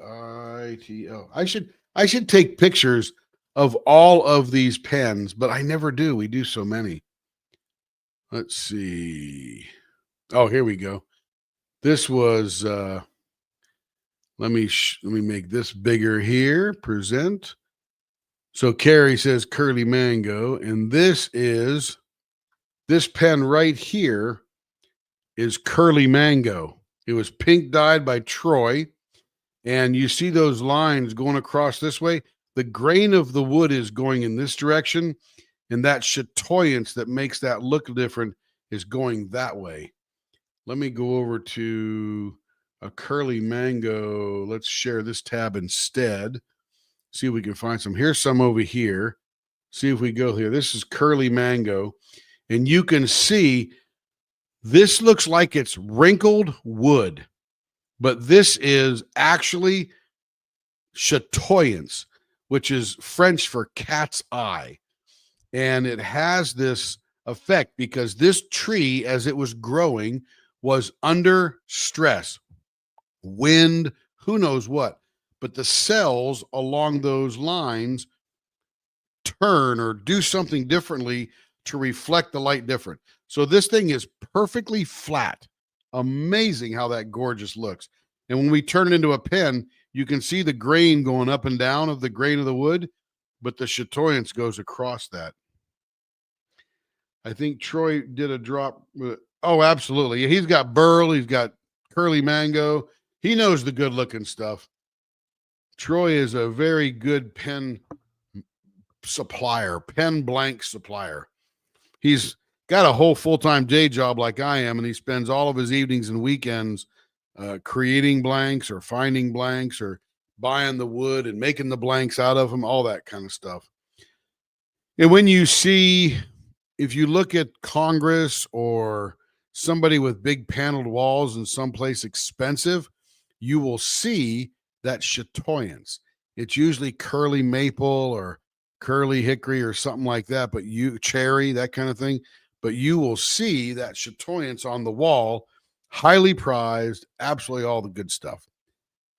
I should take pictures of all of these pens, but I never do. We do so many. Let's see. Oh, here we go. This was let me make this bigger here. Present. So Carrie says Curly Mango, and this pen right here is Curly Mango. It was pink dyed by Troy, and you see those lines going across this way. The grain of the wood is going in this direction, and that chatoyance that makes that look different is going that way. Let me go over to a Curly Mango. Let's share this tab instead. See if we can find some. Here's some over here. See if we go here. This is Curly Mango, and you can see this looks like it's wrinkled wood, but this is actually chatoyance, which is French for cat's eye. And it has this effect because this tree, as it was growing, was under stress, wind, who knows what. But the cells along those lines turn or do something differently to reflect the light different. So this thing is perfectly flat. Amazing how that gorgeous looks. And when we turn it into a pen, you can see the grain going up and down of the grain of the wood, but the chatoyance goes across that. I think Troy did a drop. Oh, absolutely. He's got Burl. He's got Curly Mango. He knows the good looking stuff. Troy is a very good pen supplier, pen blank supplier. He's got a whole full-time day job like I am, and he spends all of his evenings and weekends creating blanks or finding blanks or buying the wood and making the blanks out of them, all that kind of stuff. And when you see, if you look at Congress or somebody with big paneled walls and someplace expensive, you will see that chatoyance. It's usually curly maple or curly hickory or something like that, but cherry, that kind of thing. But you will see that chatoyance on the wall, highly prized, absolutely all the good stuff.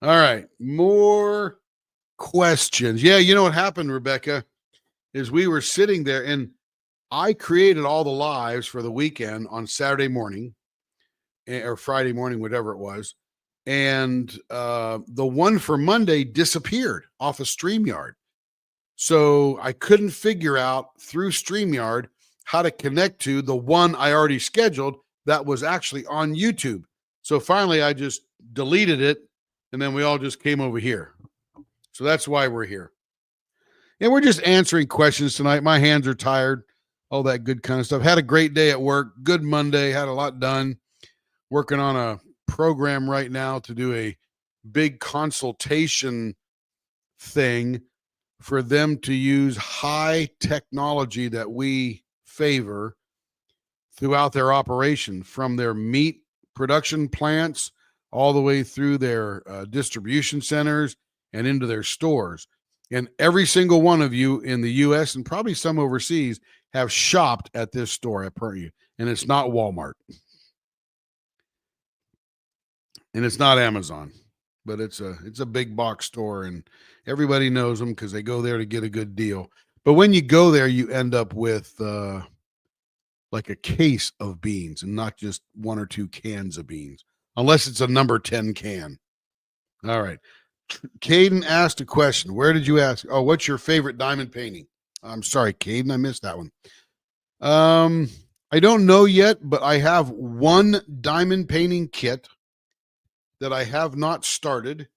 All right, more questions. Yeah, you know what happened, Rebecca, is we were sitting there and I created all the lives for the weekend on Saturday morning or Friday morning, whatever it was. And the one for Monday disappeared off of StreamYard. So I couldn't figure out through StreamYard how to connect to the one I already scheduled that was actually on YouTube. So finally, I just deleted it and then we all just came over here. So that's why we're here. And we're just answering questions tonight. My hands are tired, all that good kind of stuff. Had a great day at work. Good Monday. Had a lot done. Working on a program right now to do a big consultation thing for them to use high technology that we favor throughout their operation, from their meat production plants all the way through their distribution centers and into their stores. And every single one of you in the U.S. and probably some overseas have shopped at this store at Pertu, and it's not Walmart, and it's not Amazon, but it's a big box store, and everybody knows them because they go there to get a good deal. But when you go there, you end up with like a case of beans and not just one or two cans of beans, unless it's a number 10 can. All right. Caden asked a question. Where did you ask? Oh, what's your favorite diamond painting? I'm sorry, Caden, I missed that one. I don't know yet, but I have one diamond painting kit that I have not started,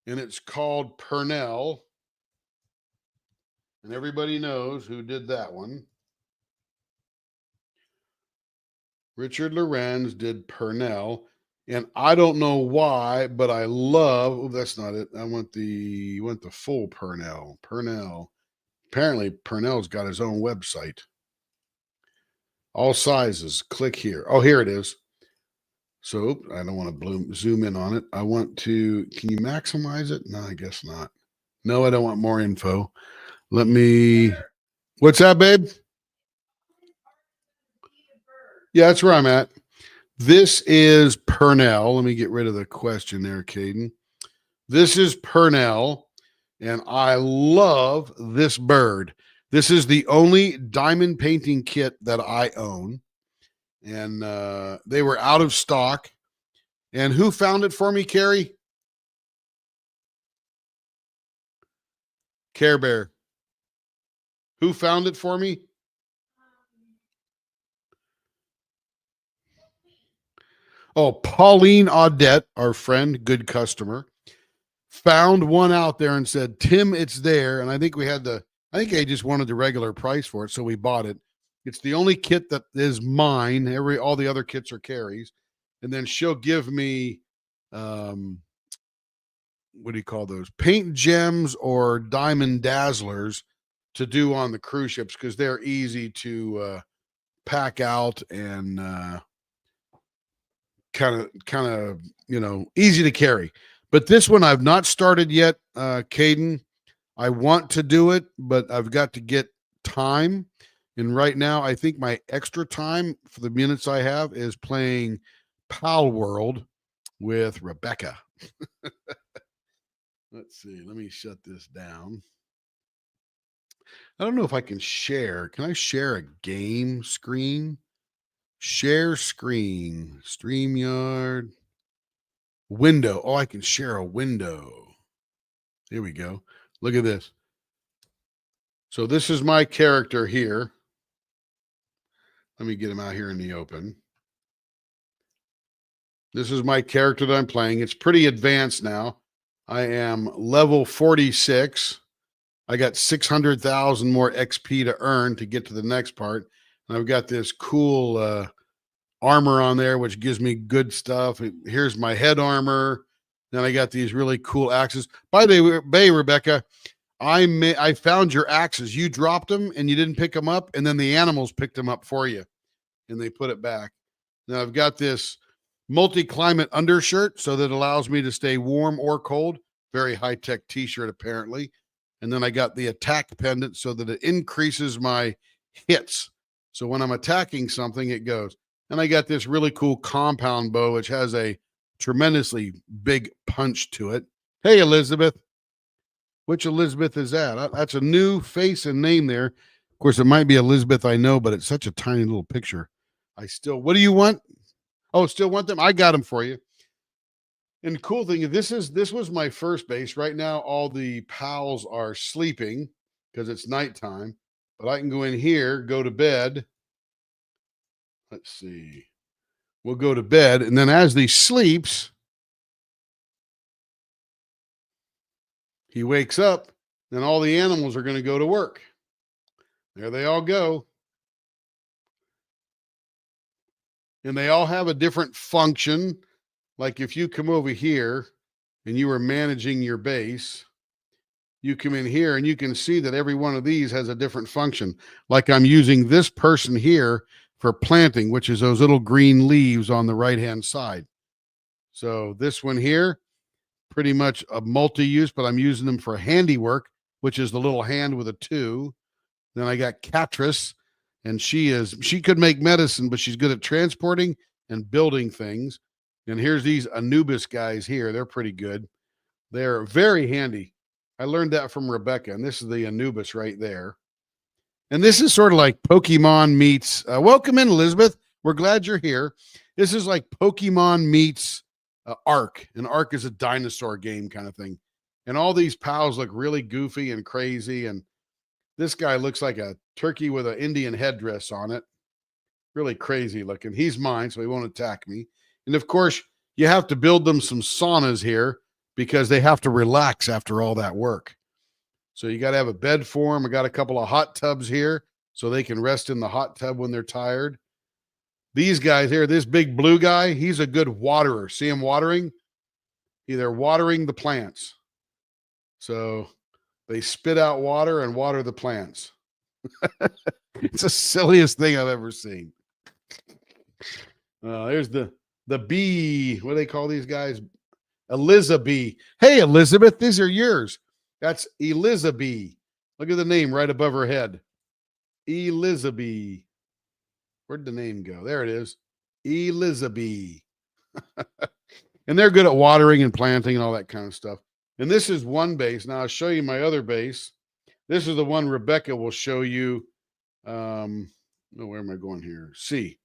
and it's called Purnell. And everybody knows who did that one. Richard Lorenz did Purnell. And I don't know why, but I love, oh, that's not it. I want the full Purnell. Purnell. Apparently, Purnell's got his own website. All sizes. Click here. Oh, here it is. So I don't want to zoom in on it. I want to, can you maximize it? No, I guess not. No, I don't want more info. Let me, what's that, babe? Yeah, that's where I'm at. This is Purnell. Let me get rid of the question there, Caden. This is Purnell, and I love this bird. This is the only diamond painting kit that I own, and they were out of stock. And who found it for me, Carrie? Care Bear. Who found it for me? Oh, Pauline Audette, our friend, good customer, found one out there and said, Tim, it's there. And I think I think I just wanted the regular price for it, so we bought it. It's the only kit that is mine. All the other kits are Carrie's. And then she'll give me, what do you call those? Paint gems or diamond dazzlers to do on the cruise ships, because they're easy to pack out and kind of easy to carry. But this one I've not started yet, Caden. I want to do it, but I've got to get time. And right now, I think my extra time for the minutes I have is playing Pal World with Rebecca. Let's see. Let me shut this down. I don't know if I can share. Can I share a game screen? Share screen, StreamYard, window. Oh, I can share a window. Here we go. Look at this. So this is my character here. Let me get him out here in the open. This is my character that I'm playing. It's pretty advanced now. I am level 46. I got 600,000 more XP to earn to get to the next part. And I've got this cool armor on there, which gives me good stuff. Here's my head armor. Then I got these really cool axes. By the way, Rebecca, I found your axes. You dropped them and you didn't pick them up, and then the animals picked them up for you, and they put it back. Now I've got this multi-climate undershirt, so that allows me to stay warm or cold. Very high-tech t-shirt, apparently. And then I got the attack pendant so that it increases my hits. So when I'm attacking something, it goes. And I got this really cool compound bow, which has a tremendously big punch to it. Hey, Elizabeth. Which Elizabeth is that? That's a new face and name there. Of course, it might be Elizabeth I know, but it's such a tiny little picture. What do you want? Oh, still want them? I got them for you. And the cool thing is this was my first base. Right now, all the pals are sleeping because it's nighttime. But I can go in here, go to bed. Let's see. We'll go to bed. And then as he sleeps, He wakes up, then all the animals are going to go to work. There they all go. And they all have a different function. Like if you come over here and you were managing your base, you come in here and you can see that every one of these has a different function. Like I'm using this person here for planting, which is those little green leaves on the right-hand side. So this one here, pretty much a multi-use, but I'm using them for handiwork, which is the little hand with a 2. Then I got Catrice, and she could make medicine, but she's good at transporting and building things. And here's these Anubis guys here. They're pretty good. They're very handy. I learned that from Rebecca, and this is the Anubis right there. And this is sort of like Pokemon meets, welcome in, Elizabeth. We're glad you're here. This is like Pokemon meets Ark. And Ark is a dinosaur game kind of thing. And all these pals look really goofy and crazy. And this guy looks like a turkey with an Indian headdress on it. Really crazy looking. He's mine, so he won't attack me. And of course, you have to build them some saunas here because they have to relax after all that work. So you got to have a bed for them. I got a couple of hot tubs here so they can rest in the hot tub when they're tired. These guys here, this big blue guy, he's a good waterer. See him watering? They're watering the plants. So they spit out water and water the plants. It's the silliest thing I've ever seen. There's the bee. What do they call these guys? Elizabeth. Hey, Elizabeth, these are yours. That's Elizabeth. Look at the name right above her head. Elizabeth. Where'd the name go? There it is. Elizabeth. And they're good at watering and planting and all that kind of stuff. And this is one base. Now I'll show you my other base. This is the one Rebecca will show you. Where am I going here? See.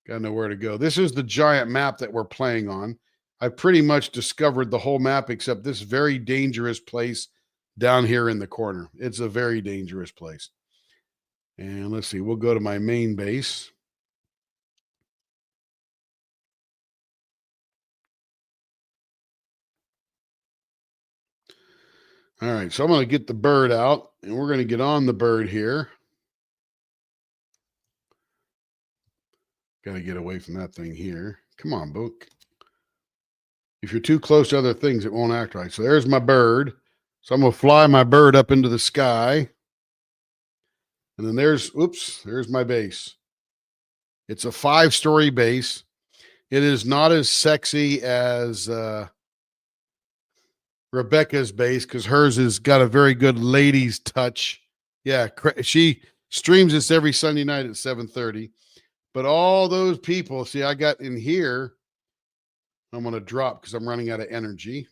Gotta know where to go. This is the giant map that we're playing on. I pretty much discovered the whole map except this very dangerous place down here in the corner. It's a very dangerous place. And let's see, we'll go to my main base. All right, so I'm going to get the bird out, and we're going to get on the bird here. Got to get away from that thing here. Come on, Book. If you're too close to other things, it won't act right. So there's my bird. So I'm going to fly my bird up into the sky. And then there's my base. It's a 5-story base. It is not as sexy as Rebecca's base because hers has got a very good ladies touch. Yeah, she streams this every Sunday night at 7:30. But all those people, see, I got in here, I'm going to drop because I'm running out of energy.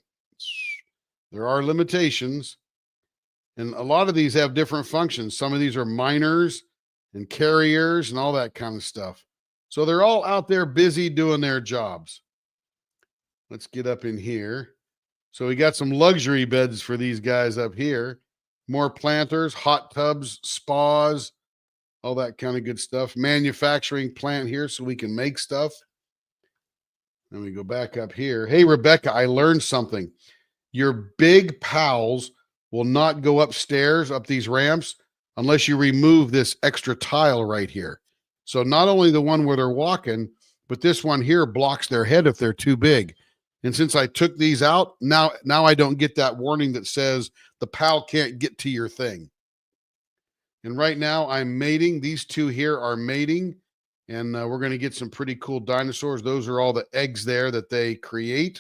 There are limitations. And a lot of these have different functions. Some of these are miners and carriers and all that kind of stuff. So they're all out there busy doing their jobs. Let's get up in here. So we got some luxury beds for these guys up here. More planters, hot tubs, spas, all that kind of good stuff. Manufacturing plant here so we can make stuff. Then we go back up here. Hey, Rebecca, I learned something. Your big pals will not go upstairs, up these ramps, unless you remove this extra tile right here. So not only the one where they're walking, but this one here blocks their head if they're too big. And since I took these out, now I don't get that warning that says the pal can't get to your thing. And right now I'm mating. These two here are mating. And we're going to get some pretty cool dinosaurs. Those are all the eggs there that they create.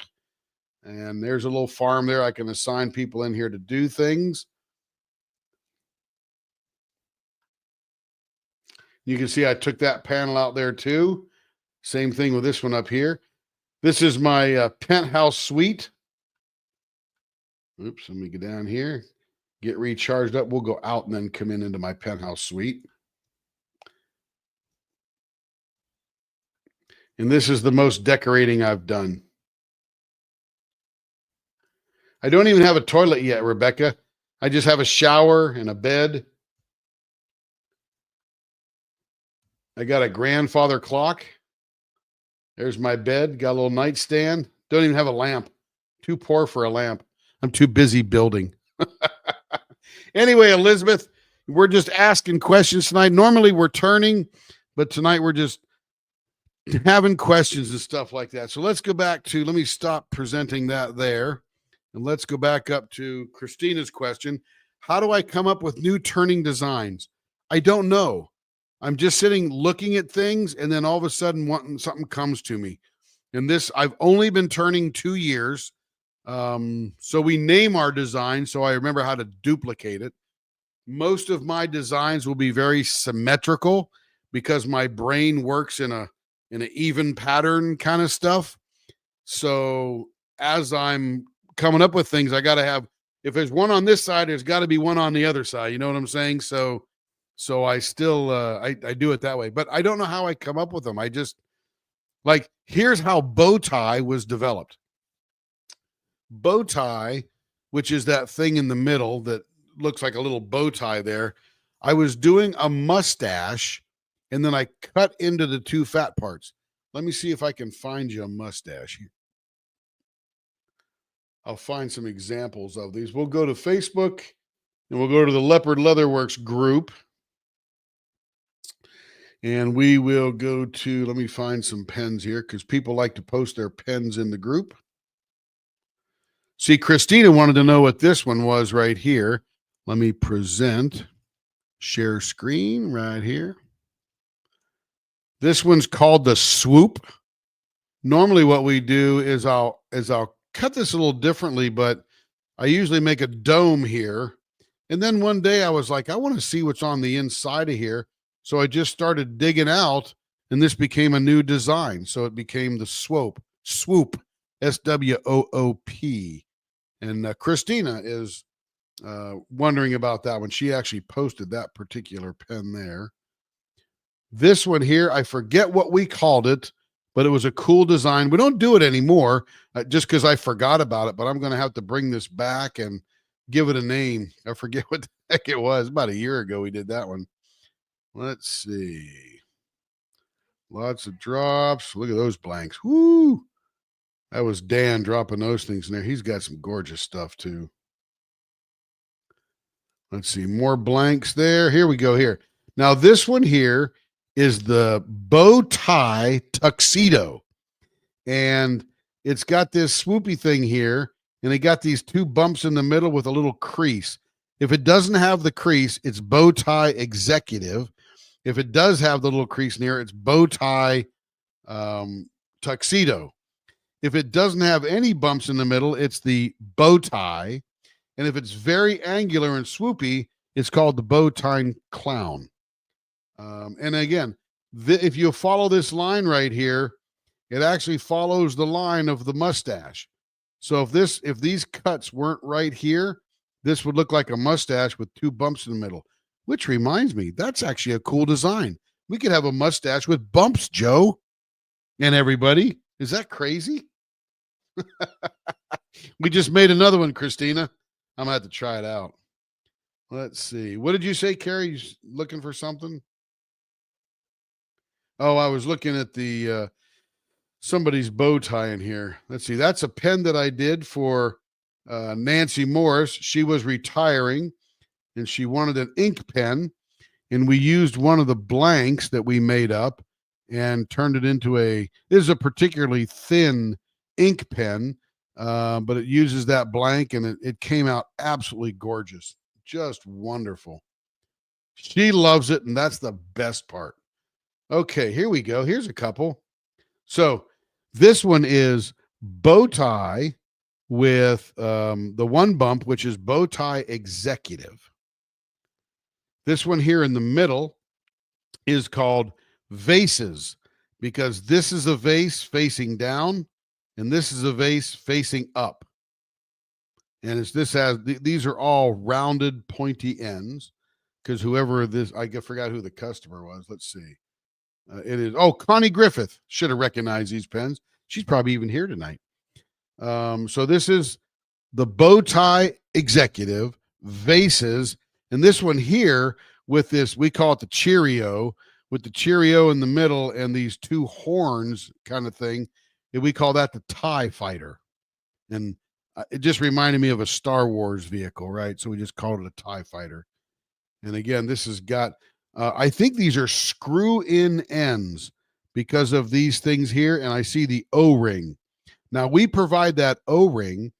And there's a little farm there. I can assign people in here to do things. You can see I took that panel out there too. Same thing with this one up here. This is my penthouse suite. Oops, let me get down here. Get recharged up. We'll go out and then come into my penthouse suite. And this is the most decorating I've done. I don't even have a toilet yet, Rebecca. I just have a shower and a bed. I got a grandfather clock. There's my bed. Got a little nightstand. Don't even have a lamp. Too poor for a lamp. I'm too busy building. Anyway, Elizabeth, we're just asking questions tonight. Normally we're turning, but tonight we're just having questions and stuff like that. So let's go back to, let me stop presenting that there. And let's go back up to Christina's question. How do I come up with new turning designs? I don't know. I'm just sitting looking at things, and then all of a sudden something comes to me. And this, I've only been turning 2 years. So we name our design so I remember how to duplicate it. Most of my designs will be very symmetrical because my brain works in an even pattern kind of stuff. So as I'm coming up with things, I got to have, if there's one on this side, there's got to be one on the other side. You know what I'm saying? So I still, I do it that way, but I don't know how I come up with them. I just, like, here's how bow tie was developed. Bow tie, which is that thing in the middle that looks like a little bow tie there. I was doing a mustache, and then I cut into the two fat parts. Let me see if I can find you a mustache here. I'll find some examples of these. We'll go to Facebook, and we'll go to the Leopard Leatherworks group. And we will go to, let me find some pens here because people like to post their pens in the group. See, Christina wanted to know what this one was right here. Let me present, share screen right here. This one's called the Swoop. Normally what we do is I'll cut this a little differently, but I usually make a dome here. And then one day I was like, I want to see what's on the inside of here. So I just started digging out, and this became a new design. So it became the Swoop, S-W-O-O-P. And Christina is wondering about that one. She actually posted that particular pen there. This one here, I forget what we called it, but it was a cool design. We don't do it anymore just because I forgot about it, but I'm going to have to bring this back and give it a name. I forget what the heck it was. About a year ago we did that one. Let's see. Lots of drops. Look at those blanks. Woo! That was Dan dropping those things in there. He's got some gorgeous stuff too. Let's see. More blanks there. Here we go here. Now this one here is the bow tie tuxedo. And it's got this swoopy thing here. And it got these two bumps in the middle with a little crease. If it doesn't have the crease, it's bow tie executive. If it does have the little crease near it, it's bow tie tuxedo. If it doesn't have any bumps in the middle, it's the bow tie. And if it's very angular and swoopy, it's called the bow tie clown. And again, if you follow this line right here, it actually follows the line of the mustache. So if these cuts weren't right here, this would look like a mustache with two bumps in the middle. Which reminds me, that's actually a cool design. We could have a mustache with bumps, Joe, and everybody. Is that crazy? We just made another one, Christina. I'm going to have to try it out. Let's see. What did you say, Carrie? You looking for something? Oh, I was looking at the somebody's bow tie in here. Let's see. That's a pen that I did for Nancy Morris. She was retiring, and she wanted an ink pen, and we used one of the blanks that we made up and turned it into this is a particularly thin ink pen, but it uses that blank, and it came out absolutely gorgeous. Just wonderful. She loves it, and that's the best part. Okay, here we go. Here's a couple. So this one is bow tie with the one bump, which is bow tie executive. This one here in the middle is called vases because this is a vase facing down and this is a vase facing up. And these are all rounded pointy ends because I forgot who the customer was. Let's see. It is, Connie Griffith. Should have recognized these pens. She's probably even here tonight. So this is the bow tie executive vases. And this one here with this, we call it the Cheerio, with the Cheerio in the middle and these two horns kind of thing. And we call that the tie fighter. And it just reminded me of a Star Wars vehicle, right? So we just called it a TIE fighter. And again, this has got, I think these are screw in ends because of these things here. And I see the O-ring. Now we provide that O-ring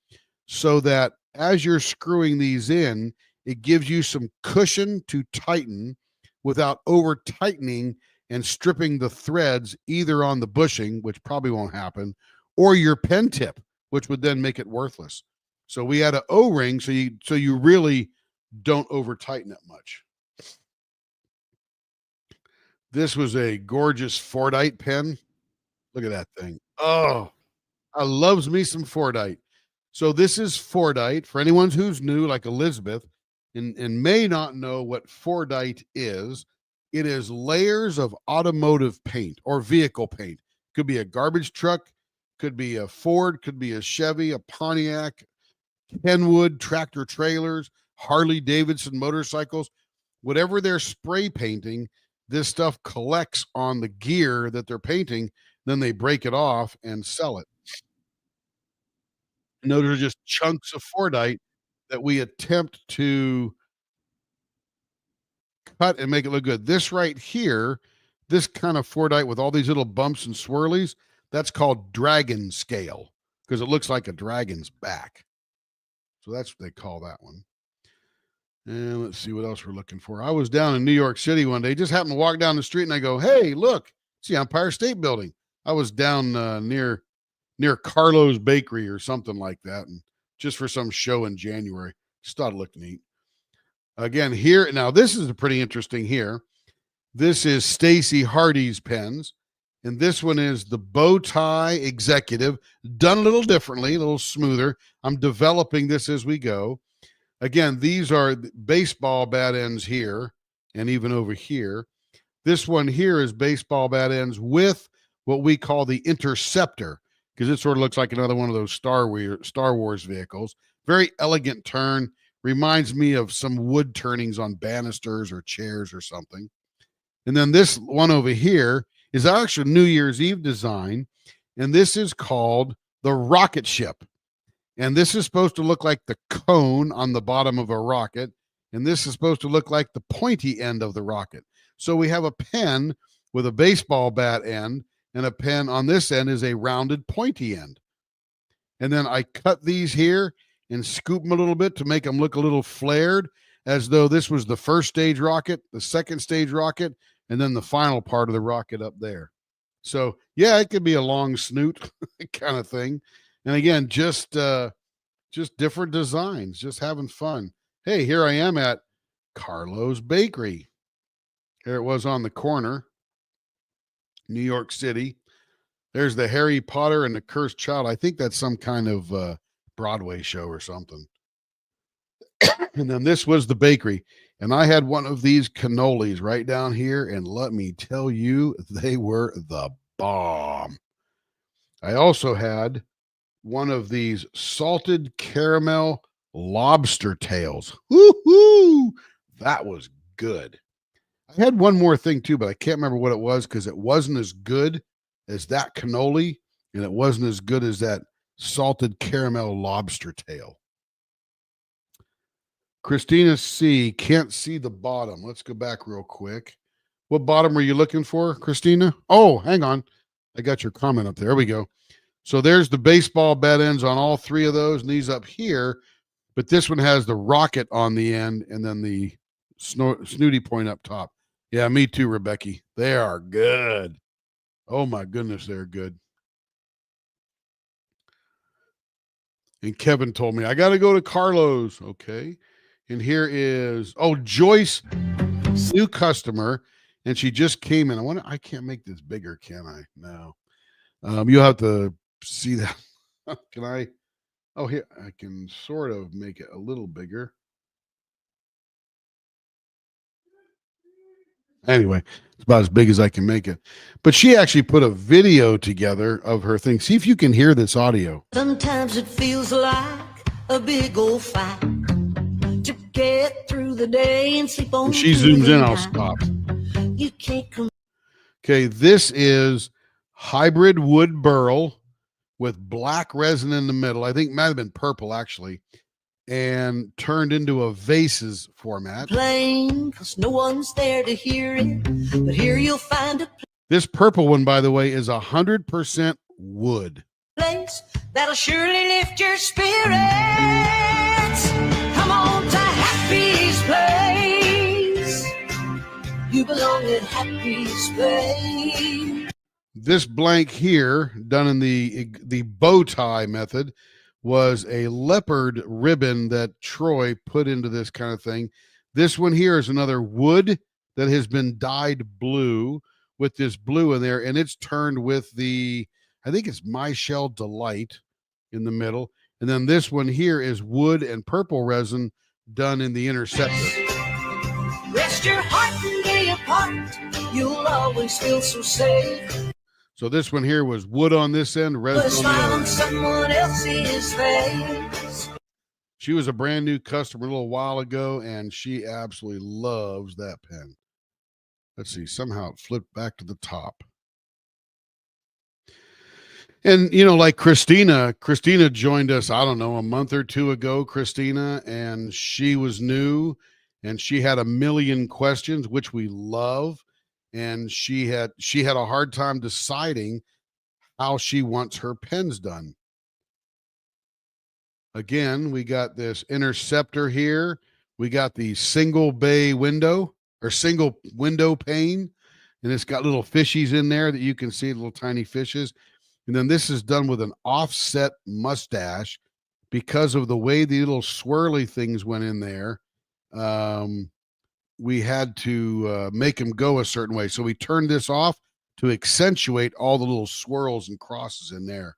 so that as you're screwing these in, it gives you some cushion to tighten without over tightening and stripping the threads either on the bushing, which probably won't happen, or your pen tip, which would then make it worthless. So we had an O-ring so you really don't over tighten it much. This was a gorgeous Fordite pen. Look at that thing. Oh, I loves me some Fordite. So this is Fordite. For anyone who's new, like Elizabeth, and may not know what Fordite is, it is layers of automotive paint or vehicle paint. Could be a garbage truck, could be a Ford, could be a Chevy, a Pontiac, Kenwood, tractor trailers, Harley Davidson motorcycles, whatever they're spray painting, this stuff collects on the gear that they're painting. Then they break it off and sell it. And those are just chunks of Fordite that we attempt to cut and make it look good. This right here, this kind of Fordite with all these little bumps and swirlies, that's called dragon scale because it looks like a dragon's back. So that's what they call that one. And let's see what else we're looking for. I was down in New York City one day, just happened to walk down the street and I go, hey, look, it's the Empire State Building. I was down near Carlo's Bakery or something like that. And just for some show in January, just thought it looked neat. Again, here, now this is pretty interesting here. This is Stacy Hardy's pens. And this one is the Bow Tie Executive, done a little differently, a little smoother. I'm developing this as we go. Again, these are baseball bat ends here and even over here. This one here is baseball bat ends with what we call the Interceptor because it sort of looks like another one of those Star Wars vehicles. Very elegant turn. Reminds me of some wood turnings on banisters or chairs or something. And then this one over here is actually New Year's Eve design, and this is called the Rocket Ship. And this is supposed to look like the cone on the bottom of a rocket, and this is supposed to look like the pointy end of the rocket. So we have a pen with a baseball bat end, and a pen on this end is a rounded pointy end. And then I cut these here and scoop them a little bit to make them look a little flared, as though this was the first stage rocket, the second stage rocket, and then the final part of the rocket up there. So yeah, it could be a long snoot kind of thing. And again, just different designs, just having fun. Hey, here I am at Carlo's Bakery. There it was on the corner, New York City. There's the Harry Potter and the Cursed Child. I think that's some kind of Broadway show or something. And then this was the bakery. And I had one of these cannolis right down here. And let me tell you, they were the bomb. I also had one of these salted caramel lobster tails. Woo-hoo! That was good. I had one more thing too, but I can't remember what it was because it wasn't as good as that cannoli, and it wasn't as good as that salted caramel lobster tail. Christina C. Can't see the bottom. Let's go back real quick. What bottom were you looking for, Christina? Oh, hang on. I got your comment up there. There we go. So there's the baseball bat ends on all three of those, and these up here. But this one has the rocket on the end and then the snooty point up top. Yeah, me too, Rebecca. They are good. Oh, my goodness, they're good. And Kevin told me, I got to go to Carlo's. Okay. And here is, Joyce, new customer. And she just came in. I can't make this bigger, can I? No. You'll have to see that. Can I? Oh, here, I can sort of make it a little bigger. Anyway, it's about as big as I can make it. But she actually put a video together of her thing. See if you can hear this audio. Sometimes it feels like a big old fight to get through the day and sleep on. When she zooms in, I'll stop. You can't come. Okay, this is hybrid wood burl with black resin in the middle. I think it might have been purple actually, and turned into a vases format. Plain, 'cause no one's there to hear it. But here you'll find a This purple one, by the way, is 100% wood. place that'll surely lift your spirits. Come on to Happy's Place. You belong at Happy's Place. This blank here, done in the bow tie method, was a leopard ribbon that Troy put into this kind of thing. This one here is another wood that has been dyed blue with this blue in there, and it's turned with the, I think it's My Shell Delight in the middle. And then this one here is wood and purple resin done in the Interceptor. Rest your heart and lay apart. You'll always feel so safe. So this one here was wood on this end, Put a resin on the smile other. on someone else's face. She was a brand new customer a little while ago, and she absolutely loves that pen. Let's see, somehow it flipped back to the top. And, you know, like Christina joined us, I don't know, a month or two ago, Christina, and she was new and she had a million questions, which we love. And she had a hard time deciding how she wants her pens done. Again, we got this Interceptor here. We got the single bay window or single window pane, and it's got little fishies in there that you can see, little tiny fishes. And then this is done with an offset mustache because of the way the little swirly things went in there. We had to make them go a certain way. So we turned this off to accentuate all the little swirls and crosses in there.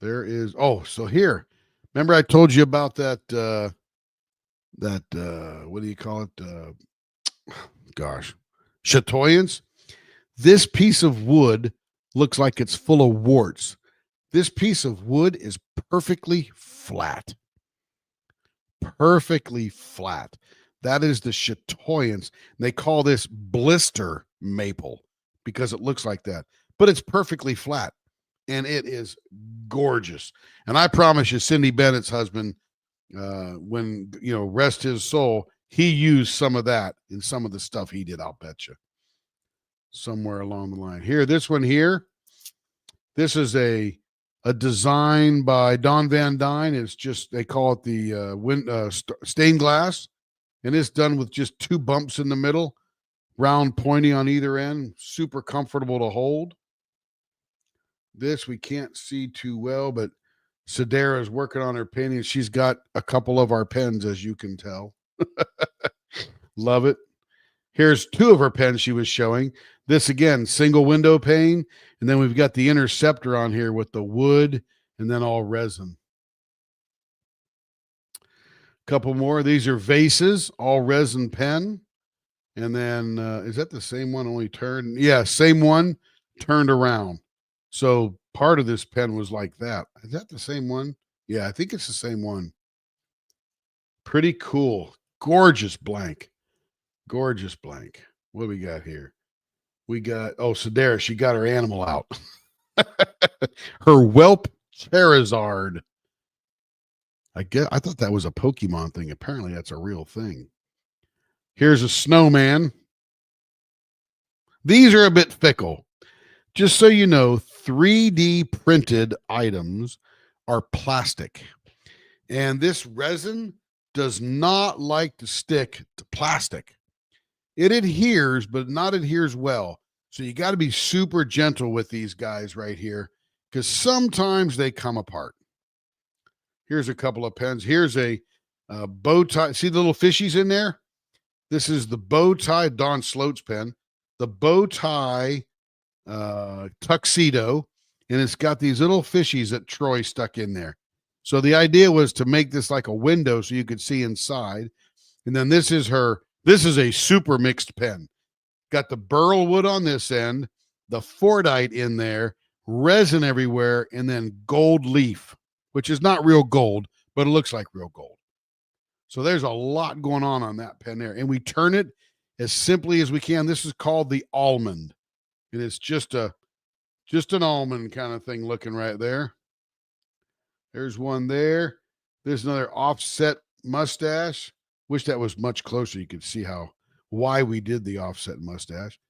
There is, oh, so here, remember I told you about that, what do you call it? Gosh, chatoyance. This piece of wood looks like it's full of warts. This piece of wood is perfectly flat. Perfectly flat. That is the chatoyance. They call this blister maple because it looks like that, but it's perfectly flat and it is gorgeous. And I promise you, Cindy Bennett's husband, when, you know, rest his soul, he used some of that in some of the stuff he did, I'll bet you. Somewhere along the line. Here, this one here, this is a design by Don Van Dyne. It's just, they call it the stained glass, and it's done with just two bumps in the middle, round pointy on either end, super comfortable to hold. This we can't see too well, but Sedera is working on her painting. She's got a couple of our pens, as you can tell. Love it. Here's two of her pens she was showing. This again, single window pane. And then we've got the Interceptor on here with the wood and then all resin. Couple more. These are vases, all resin pen. And then is that the same one only turned? Yeah, same one turned around. So part of this pen was like that. Is that the same one? Yeah, I think it's the same one. Pretty cool. Gorgeous blank. Gorgeous blank. What do we got here? We got, oh, Sedera, she got her animal out. Her whelp Charizard. I thought that was a Pokemon thing. Apparently that's a real thing. Here's a snowman. These are a bit fickle. Just so you know, 3D printed items are plastic. And this resin does not like to stick to plastic. It adheres, but not adheres well. So you got to be super gentle with these guys right here because sometimes they come apart. Here's a couple of pens. Here's a bow tie. See the little fishies in there? This is the bow tie Don Sloat's pen, the bow tie tuxedo, and it's got these little fishies that Troy stuck in there. So the idea was to make this like a window so you could see inside. And then this is a super mixed pen. Got the burl wood on this end, the Fordite in there, resin everywhere, and then gold leaf, which is not real gold, but it looks like real gold. So there's a lot going on that pen there. And we turn it as simply as we can. This is called the almond. And it's just a Just an almond kind of thing looking right there. There's one there. There's another offset mustache. Wish that was much closer. You could see why we did the offset mustache.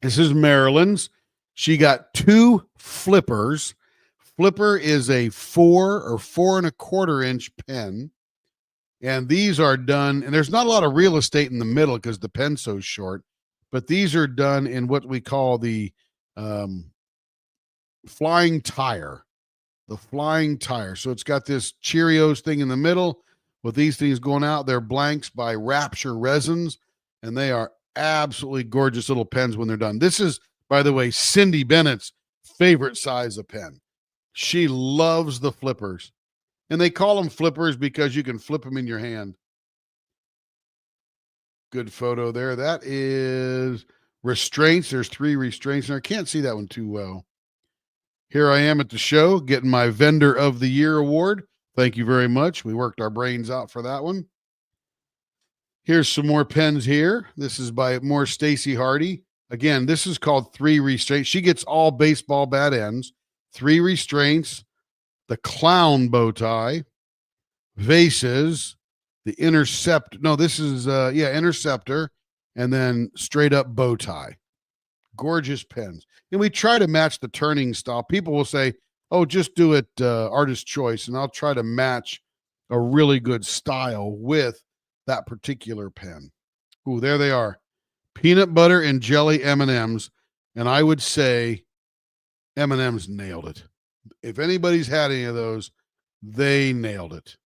This is Marilyn's. She got 2 flippers. Flipper is a 4 or 4.25 inch pen. And these are done, and there's not a lot of real estate in the middle because the pen's so short, but these are done in what we call the flying tire. The flying tire. So it's got this Cheerios thing in the middle with these things going out. They're blanks by Rapture Resins, and they are absolutely gorgeous little pens when they're done. This is, by the way, Cindy Bennett's favorite size of pen. She loves the flippers. And they call them flippers because you can flip them in your hand. Good photo there. That is restraints. There's 3 restraints in there. I can't see that one too well. Here I am at the show getting my Vendor of the Year award. Thank you very much. We worked our brains out for that one. Here's some more pens here. This is by more Stacy Hardy. Again, this is called 3 restraints. She gets all baseball bat ends. 3 restraints, the clown bow tie, vases, the interceptor, and then straight up bow tie. Gorgeous pens. And we try to match the turning style. People will say, oh, just do it artist choice. And I'll try to match a really good style with that particular pen. Ooh, there they are. Peanut butter and jelly M&Ms. And I would say M&M's nailed it. If anybody's had any of those, they nailed it.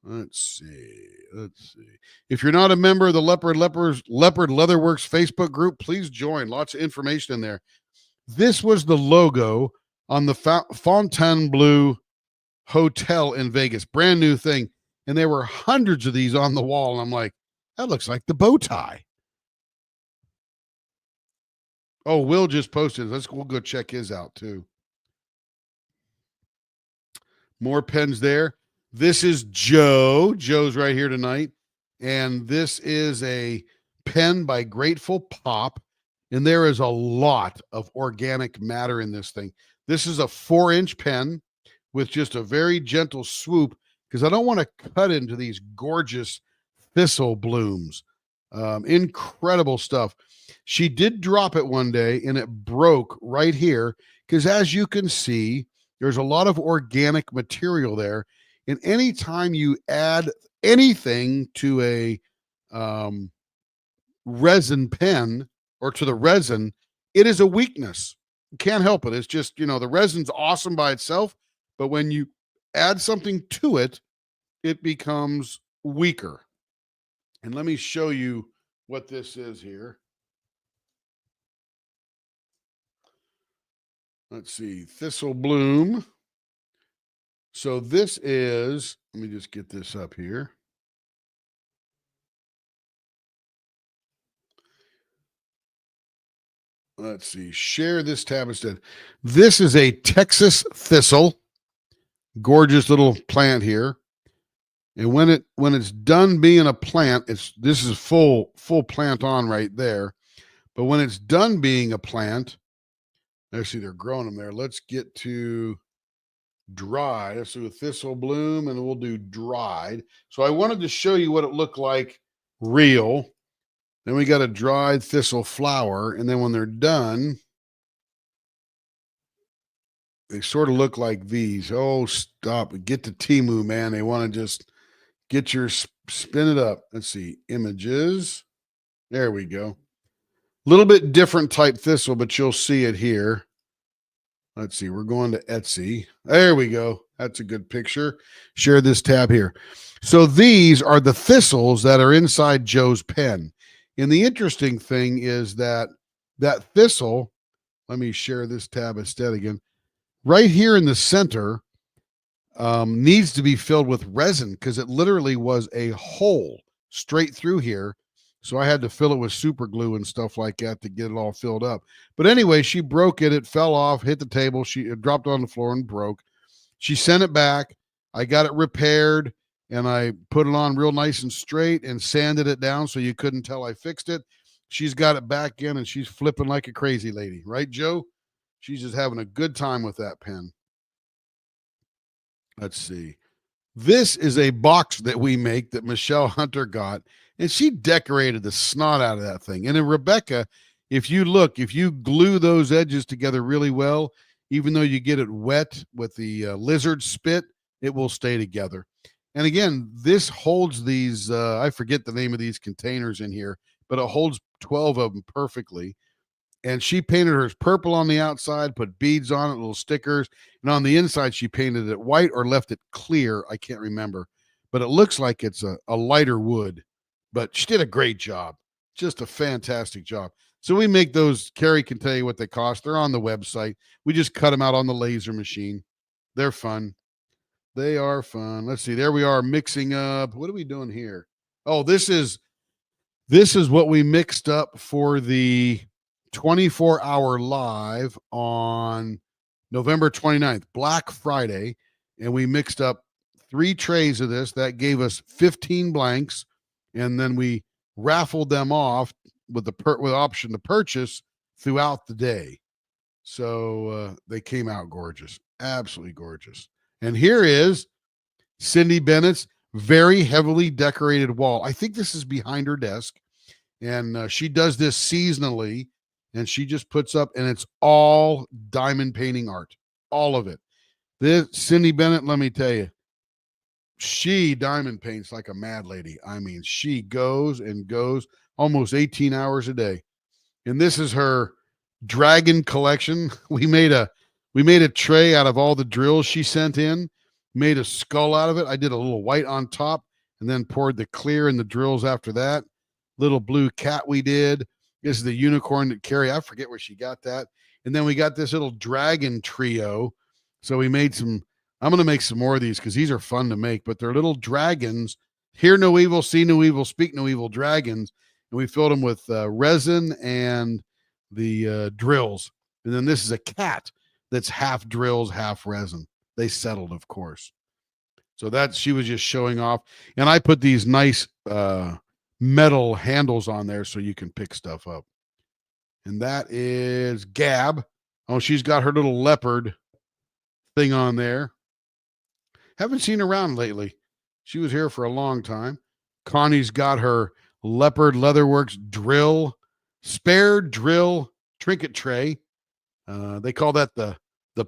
Let's see. If you're not a member of the Leopard Leatherworks Facebook group, please join. Lots of information in there. This was the logo on the Fontainebleau Hotel in Vegas. Brand new thing. And there were hundreds of these on the wall. And I'm like, that looks like the bow tie. Oh, Will just posted. We'll go check his out too. More pens there. This is Joe. Joe's right here tonight. And this is a pen by Grateful Pop. And there is a lot of organic matter in this thing. This is a 4-inch pen with just a very gentle swoop because I don't want to cut into these gorgeous thistle blooms. Incredible stuff. She did drop it one day and it broke right here because as you can see, there's a lot of organic material there. And anytime you add anything to a resin pen or to the resin, it is a weakness. You can't help it. It's just, the resin's awesome by itself, but when you add something to it, it becomes weaker. And let me show you what this is here. Let's see, Thistle Bloom. So this is, let me just get this up here. Let's see, share this tab instead. This is a Texas thistle. Gorgeous little plant here. And when it's done being a plant, this is full plant on right there. But when it's done being a plant, actually they're growing them there. Let's get to dried. Let's do a Thistle Bloom and we'll do dried. So I wanted to show you what it looked like real. Then we got a dried thistle flower. And then when they're done, they sort of look like these. Oh, stop. Get to Temu, man. They want to just get your spin it up. Let's see. Images. There we go. A little bit different type thistle, but you'll see it here. Let's see. We're going to Etsy. There we go. That's a good picture. Share this tab here. So these are the thistles that are inside Joe's pen. And the interesting thing is that thistle, let me share this tab instead again. Right here in the center needs to be filled with resin because it literally was a hole straight through here. So I had to fill it with super glue and stuff like that to get it all filled up. But anyway, she broke it. It fell off, hit the table. It dropped on the floor and broke. She sent it back. I got it repaired and I put it on real nice and straight and sanded it down so you couldn't tell I fixed it. she's got it back in and she's flipping like a crazy lady, right, Joe? She's just having a good time with that pen. Let's see. This is a box that we make that Michelle Hunter got, and she decorated the snot out of that thing. And then Rebecca, if you glue those edges together really well, even though you get it wet with the lizard spit, it will stay together. And again, this holds these, I forget the name of these containers in here, but it holds 12 of them perfectly. And she painted hers purple on the outside, put beads on it, little stickers. And on the inside, she painted it white or left it clear. I can't remember. But it looks like it's a lighter wood. But she did a great job. Just a fantastic job. So we make those. Carrie can tell you what they cost. They're on the website. We just cut them out on the laser machine. They're fun. They are fun. Let's see. There we are mixing up. What are we doing here? Oh, this is what we mixed up for the 24-hour live on November 29th, Black Friday. And we mixed up 3 trays of this. That gave us 15 blanks. And then we raffled them off with with option to purchase throughout the day. So they came out gorgeous, absolutely gorgeous. And here is Cindy Bennett's very heavily decorated wall. I think this is behind her desk. And she does this seasonally. And she just puts up, and it's all diamond painting art, all of it. This Cindy Bennett, let me tell you, she diamond paints like a mad lady. I mean, she goes and goes almost 18 hours a day. And this is her dragon collection. We made a tray out of all the drills she sent in, made a skull out of it. I did a little white on top and then poured the clear in the drills after that. Little blue cat we did. This is the unicorn that Carrie, I forget where she got that. And then we got this little dragon trio. So we made some, I'm going to make some more of these because these are fun to make, but they're little dragons. Hear no evil, see no evil, speak no evil dragons. And we filled them with resin and the drills. And then this is a cat that's half drills, half resin. They settled, of course. So she was just showing off. And I put these nice, metal handles on there so you can pick stuff up. And that is Gab. Oh, she's got her little leopard thing on there. Haven't seen her around lately. She was here for a long time. Connie's got her leopard leatherworks spare drill trinket tray. They call that the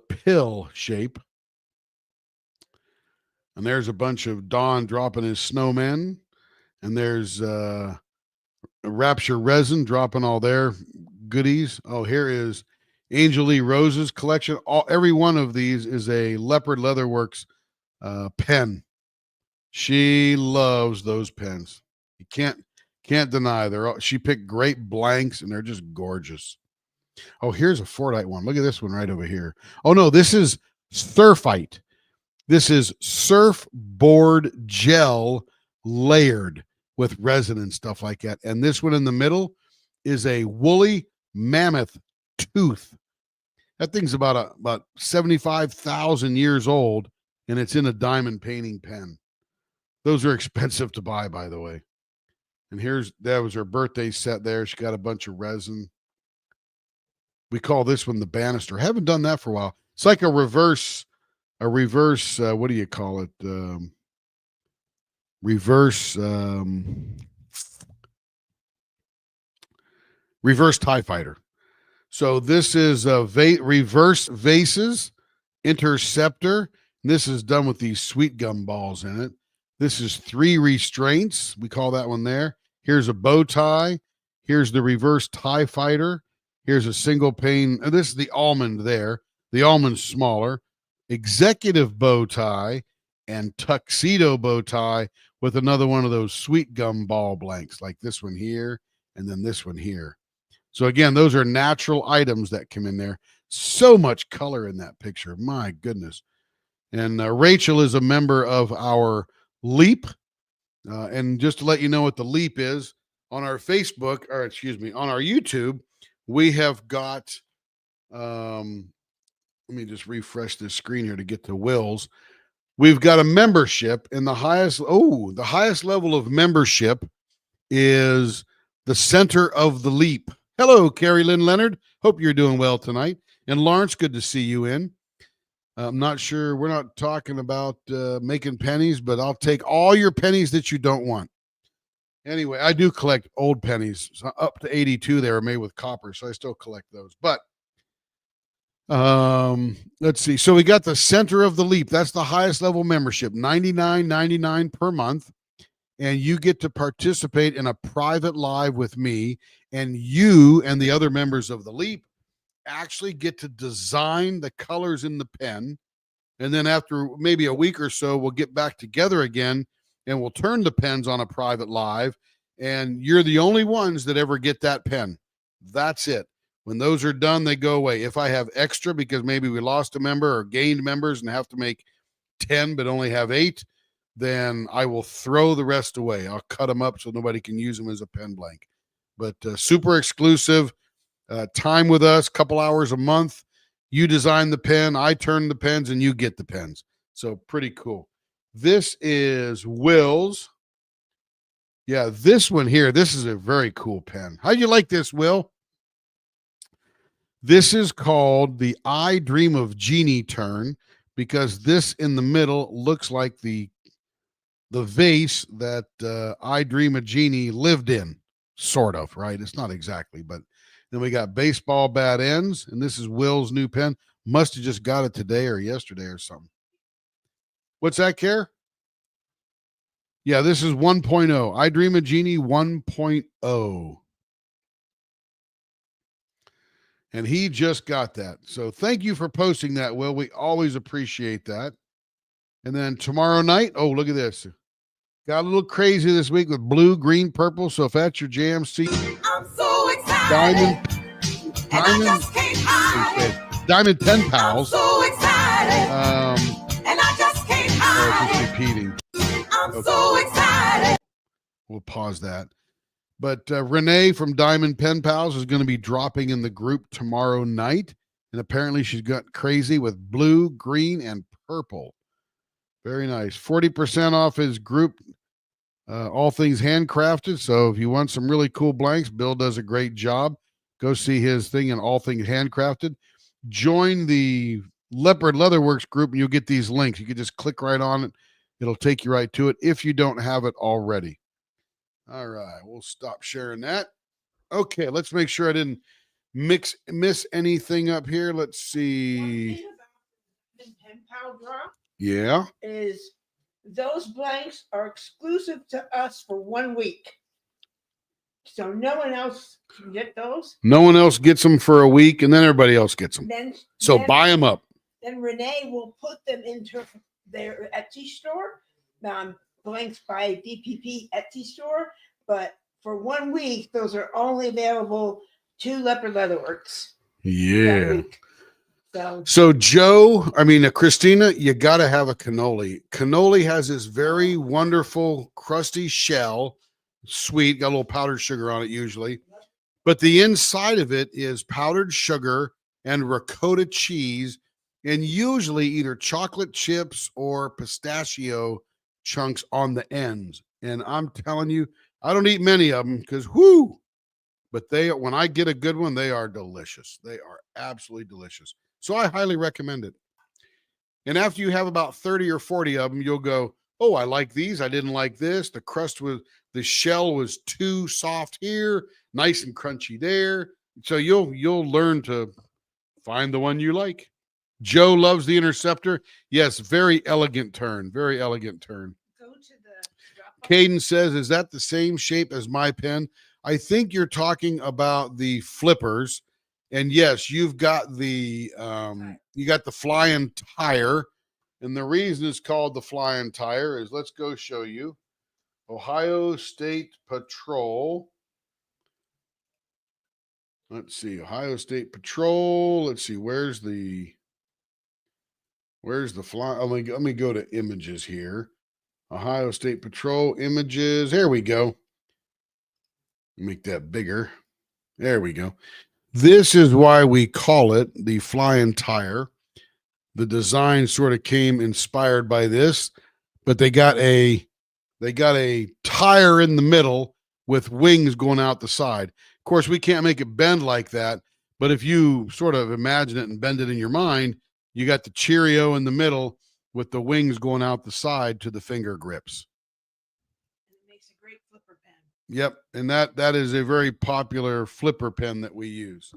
pill shape. And there's a bunch of Don dropping his snowmen. And there's Rapture Resin dropping all their goodies. Oh, here is Angel Lee Rose's collection. Every one of these is a Leopard Leatherworks pen. She loves those pens. You can't deny. She picked great blanks, and they're just gorgeous. Oh, here's a Fordite one. Look at this one right over here. Oh no, this is Surfite. This is surfboard gel layered with resin and stuff like that. And this one in the middle is a woolly mammoth tooth. That thing's about 75,000 years old, and it's in a diamond painting pen. Those are expensive to buy, by the way. And that was her birthday set there. She got a bunch of resin. We call this one the banister. Haven't done that for a while. It's like a reverse, what do you call it? Reverse TIE fighter. So this is a reverse vases interceptor. This is done with these sweet gum balls in it. This is 3 restraints. We call that one there. Here's a bow tie. Here's the reverse TIE fighter. Here's a single pane. This is the almond there. The almond's smaller. Executive bow tie and tuxedo bow tie with another one of those sweet gum ball blanks, like this one here and then this one here. So again, those are natural items that come in there. So much color in that picture. My goodness. And Rachel is a member of our Leap. And just to let you know what the Leap is, on our Facebook, or excuse me, on our YouTube, we have got, let me just refresh this screen here to get to Will's. We've got a membership, and the highest level of membership is the center of the leap. Hello, Carrie Lynn Leonard. Hope you're doing well tonight. And Lawrence, good to see you in. I'm not sure. We're not talking about making pennies, but I'll take all your pennies that you don't want. Anyway, I do collect old pennies. So up to 82, they were made with copper, so I still collect those. But let's see. So we got the center of the leap. That's the highest level membership, $99.99 per month. And you get to participate in a private live with me, and you and the other members of the leap actually get to design the colors in the pen. And then after maybe a week or so, we'll get back together again and we'll turn the pens on a private live. And you're the only ones that ever get that pen. That's it. When those are done, they go away. If I have extra because maybe we lost a member or gained members and have to make 10 but only have 8, then I will throw the rest away. I'll cut them up so nobody can use them as a pen blank. But super exclusive. Time with us, couple hours a month. You design the pen, I turn the pens, and you get the pens. So pretty cool. This is Will's. Yeah, this one here, this is a very cool pen. How do you like this, Will? This is called the I Dream of Jeannie turn, because this in the middle looks like the vase that I Dream of Jeannie lived in, sort of, right? It's not exactly, but then we got baseball bat ends, and this is Will's new pen. Must have just got it today or yesterday or something. What's that, Care? Yeah, this is 1.0. I Dream of Jeannie 1.0. And he just got that. So thank you for posting that, Will. We always appreciate that. And then tomorrow night, oh, look at this. Got a little crazy this week with blue, green, purple. So if that's your jam, see. I'm so excited. Diamond Pen Pals. I'm so excited. And I just can't hide. It's just repeating. I'm so excited. We'll pause that. But Renee from Diamond Pen Pals is going to be dropping in the group tomorrow night. And apparently she's got crazy with blue, green, and purple. Very nice. 40% off his group, all things handcrafted. So if you want some really cool blanks, Bill does a great job. Go see his thing in all things handcrafted. Join the Leopard Leatherworks group and you'll get these links. You can just click right on it. It'll take you right to it if you don't have it already. All right, we'll stop sharing that. Okay, let's make sure I didn't miss anything up here. Let's see. Pen Pal drop Yeah. is those blanks are exclusive to us for 1 week. So no one else can get those. No one else gets them for a week, and then everybody else gets them. So buy them up. Then Renee will put them into their Etsy store. Blanks by DPP Etsy store. But for 1 week, those are only available to Leopard Leatherworks. Yeah. So Christina, you got to have a cannoli. Cannoli has this very wonderful crusty shell, sweet, got a little powdered sugar on it usually, but the inside of it is powdered sugar and ricotta cheese, and usually either chocolate chips or pistachio chunks on the ends. And I'm telling you, I don't eat many of them because but when I get a good one, they are delicious. They are absolutely delicious. So I highly recommend it. And after you have about 30 or 40 of them, you'll go, oh, I like these. I didn't like this. The shell was too soft here, nice and crunchy there. So you'll learn to find the one you like. Joe loves the Interceptor. Yes, very elegant turn. Very elegant turn. go to the Caden says, is that the same shape as my pen? I think you're talking about the flippers. And yes, you've got the flying tire. And the reason it's called the flying tire is, let's go show you. Ohio State Patrol. Let's see, Ohio State Patrol. Let's see, where's the fly? Let me go to images here. Ohio State Patrol images. There we go. Make that bigger. There we go. This is why we call it the flying tire. The design sort of came inspired by this, but they got a tire in the middle with wings going out the side. Of course, we can't make it bend like that, but if you sort of imagine it and bend it in your mind, you got the Cheerio in the middle with the wings going out the side to the finger grips. It makes a great flipper pen. Yep, and that is a very popular flipper pen that we use.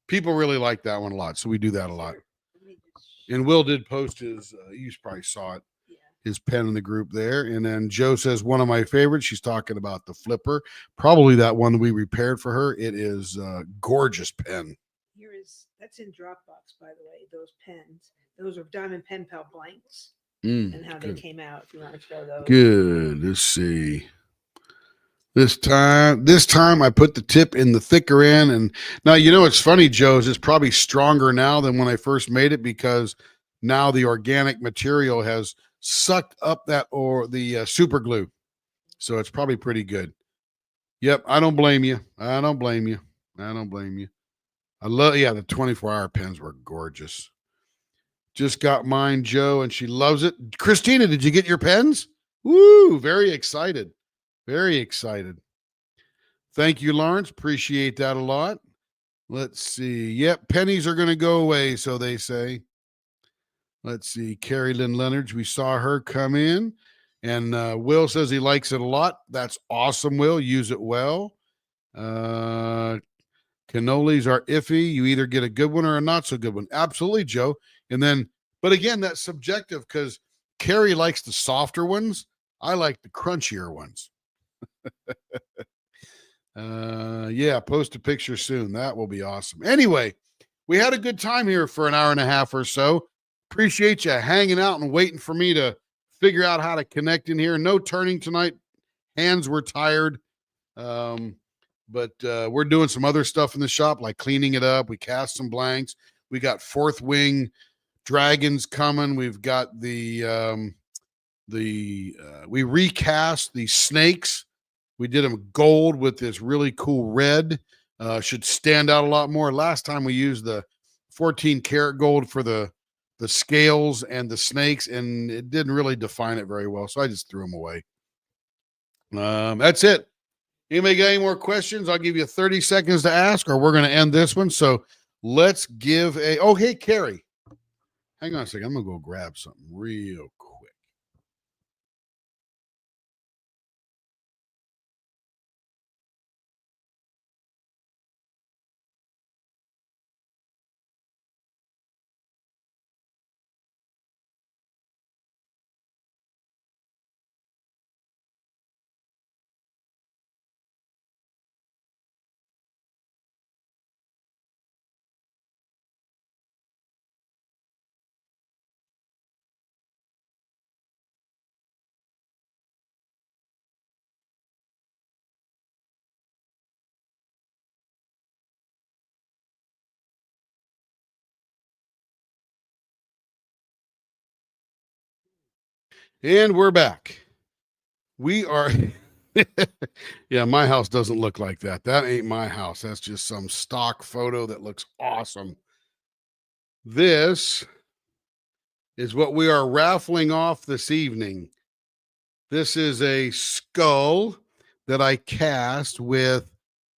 People really like that one a lot, so we do that a lot. Let me just And Will did post his, you probably saw it, yeah. his pen in the group there. And then Joe says, one of my favorites. She's talking about the flipper, probably that one we repaired for her. It is a gorgeous pen. That's in Dropbox, by the way, those pens. Those are Diamond Pen Pal blanks and how they Good. came out. If you want to show those. Good. Let's see. This time I put the tip in the thicker end. And now, it's funny, Joe, is it's probably stronger now than when I first made it, because now the organic material has sucked up the super glue. So it's probably pretty good. Yep. I don't blame you. I love, the 24-hour pens were gorgeous. Just got mine, Joe, and she loves it. Christina, did you get your pens? Woo, very excited. Very excited. Thank you, Lawrence. Appreciate that a lot. Let's see. Yep, pennies are going to go away, so they say. Let's see. Carrie Lynn Leonards, we saw her come in. And Will says he likes it a lot. That's awesome, Will. Use it well. Cannolis are iffy. You either get a good one or a not so good one. Absolutely, Joe. And then, but again, that's subjective, because Carrie likes the softer ones. I like the crunchier ones. Post a picture soon. That will be awesome. Anyway, we had a good time here for an hour and a half or so. Appreciate you hanging out and waiting for me to figure out how to connect in here. No turning tonight. Hands were tired. But we're doing some other stuff in the shop, like cleaning it up. We cast some blanks. We got Fourth Wing dragons coming. We've got we recast the snakes. We did them gold with this really cool red. Should stand out a lot more. Last time we used the 14 karat gold for the scales and the snakes, and it didn't really define it very well, so I just threw them away. That's it. Anybody got any more questions? I'll give you 30 seconds to ask, or we're going to end this one. So let's give hey, Carrie, hang on a second. I'm going to go grab something real quick. And we're back. We are, yeah, my house doesn't look like that. That ain't my house. That's just some stock photo that looks awesome. This is what we are raffling off this evening. This is a skull that I cast with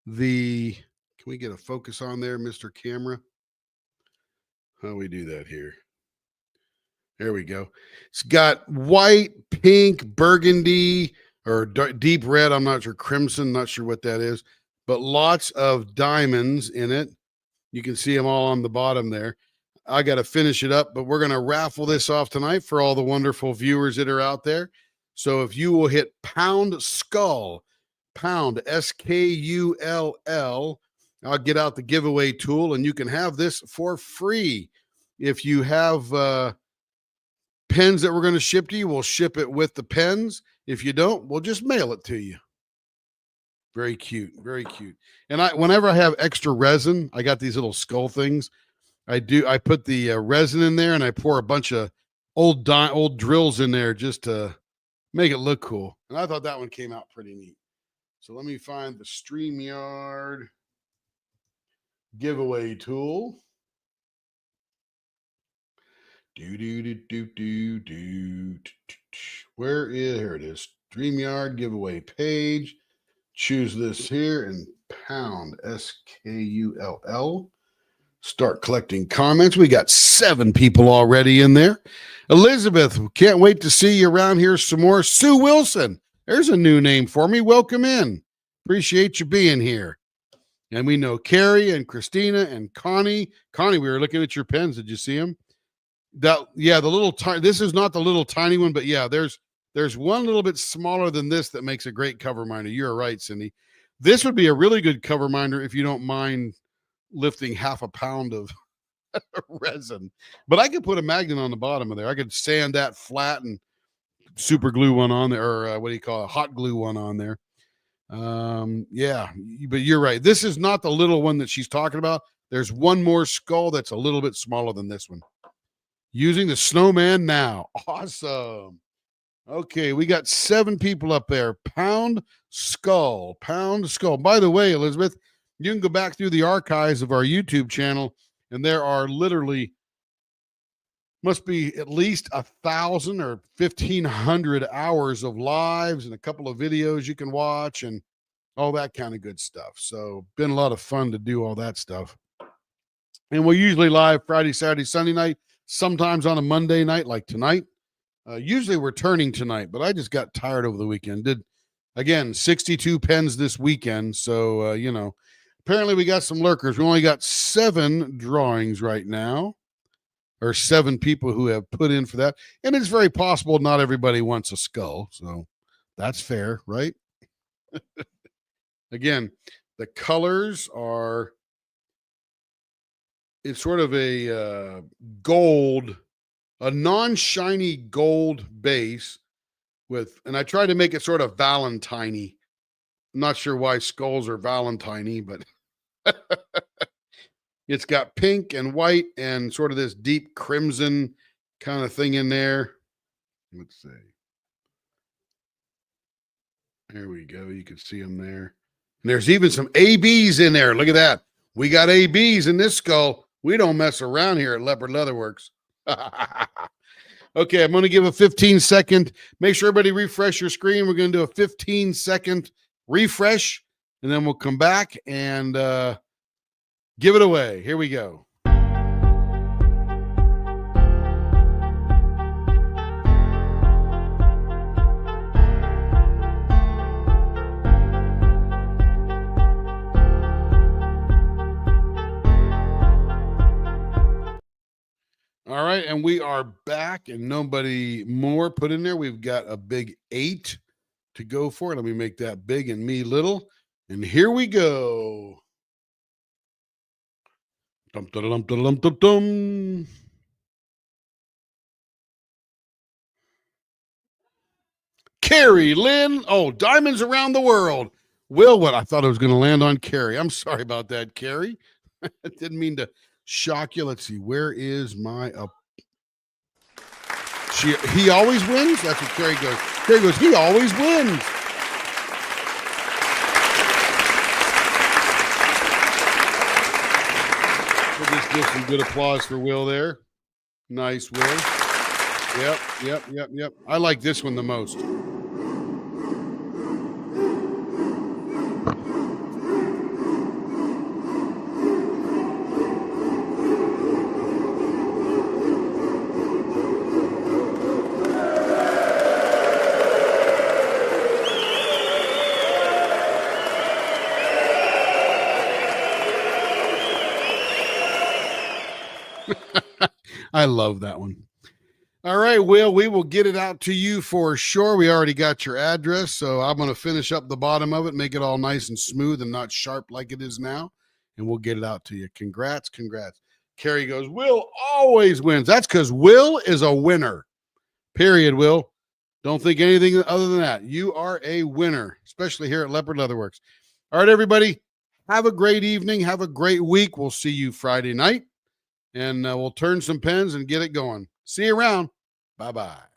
can we get a focus on there, Mr. Camera? How do we do that here? There we go. It's got white, pink, burgundy, or deep red. I'm not sure. Crimson, not sure what that is, but lots of diamonds in it. You can see them all on the bottom there. I got to finish it up, but we're going to raffle this off tonight for all the wonderful viewers that are out there. So if you will hit pound skull, pound SKULL, I'll get out the giveaway tool, and you can have this for free. If you have pens that we're going to ship to you, we'll ship it with the pens. If you don't, we'll just mail it to you. Very cute. Very cute. And whenever I have extra resin, I got these little skull things. I put the resin in there, and I pour a bunch of old drills in there just to make it look cool. And I thought that one came out pretty neat. So let me find the StreamYard giveaway tool. Where is, here it is. StreamYard giveaway page. choose this here and pound SKULL. Start collecting comments. We got 7 people already in there. Elizabeth, can't wait to see you around here some more. Sue Wilson, there's a new name for me. Welcome in. Appreciate you being here. And we know Carrie and Christina and Connie. Connie, we were looking at your pens. Did you see them? The little tiny. This is not the little tiny one, but yeah, there's one little bit smaller than this that makes a great cover minder. You're right, Cindy. This would be a really good cover minder if you don't mind lifting half a pound of resin. But I could put a magnet on the bottom of there. I could sand that flat and super glue one on there, or what do you call it? Hot glue one on there. Yeah, but you're right. This is not the little one that she's talking about. There's one more skull that's a little bit smaller than this one. Using the snowman now. Awesome. Okay, we got 7 people up there. Pound skull. By the way, Elizabeth, you can go back through the archives of our YouTube channel, and there are literally must be at least 1,000 or 1,500 hours of lives and a couple of videos you can watch and all that kind of good stuff. So been a lot of fun to do all that stuff. And we're usually live Friday, Saturday, Sunday night, sometimes on a Monday night like tonight. Usually we're turning tonight, but I just got tired over the weekend. Did, again, 62 pens this weekend. So, apparently we got some lurkers. We only got 7 drawings right now, or 7 people who have put in for that. And it's very possible not everybody wants a skull. So that's fair, right? Again, the colors are, it's sort of a gold, a non-shiny gold base with, and I tried to make it sort of Valentine-y. I'm not sure why skulls are Valentine-y, but it's got pink and white and sort of this deep crimson kind of thing in there. Let's see. There we go. You can see them there. And there's even some ABs in there. Look at that. We got ABs in this skull. We don't mess around here at Leopard Leatherworks. Okay, I'm going to give a 15-second. Make sure everybody refresh your screen. We're going to do a 15-second refresh, and then we'll come back and give it away. Here we go. All right, and we are back, and nobody more put in there. We've got a big 8 to go for. Let me make that big and me little. And here we go. Dum, dum, dum, dum, dum, dum, dum. Carrie Lynn. Oh, diamonds around the world. Will, what? I thought it was going to land on Carrie. I'm sorry about that, Carrie. I didn't mean to shock you. Let's see. Where is my up? He always wins. That's what Carrie goes. Carrie goes, he always wins. We'll just give some good applause for Will there. Nice, Will. Yep. I like this one the most. I love that one. All right, Will, we will get it out to you for sure. We already got your address, so I'm going to finish up the bottom of it, make it all nice and smooth and not sharp like it is now, and we'll get it out to you. Congrats. Carrie goes, Will always wins. That's because Will is a winner. Period, Will. Don't think anything other than that. You are a winner, especially here at Leopard Leatherworks. All right, everybody, have a great evening. Have a great week. We'll see you Friday night. And we'll turn some pens and get it going. See you around. Bye-bye.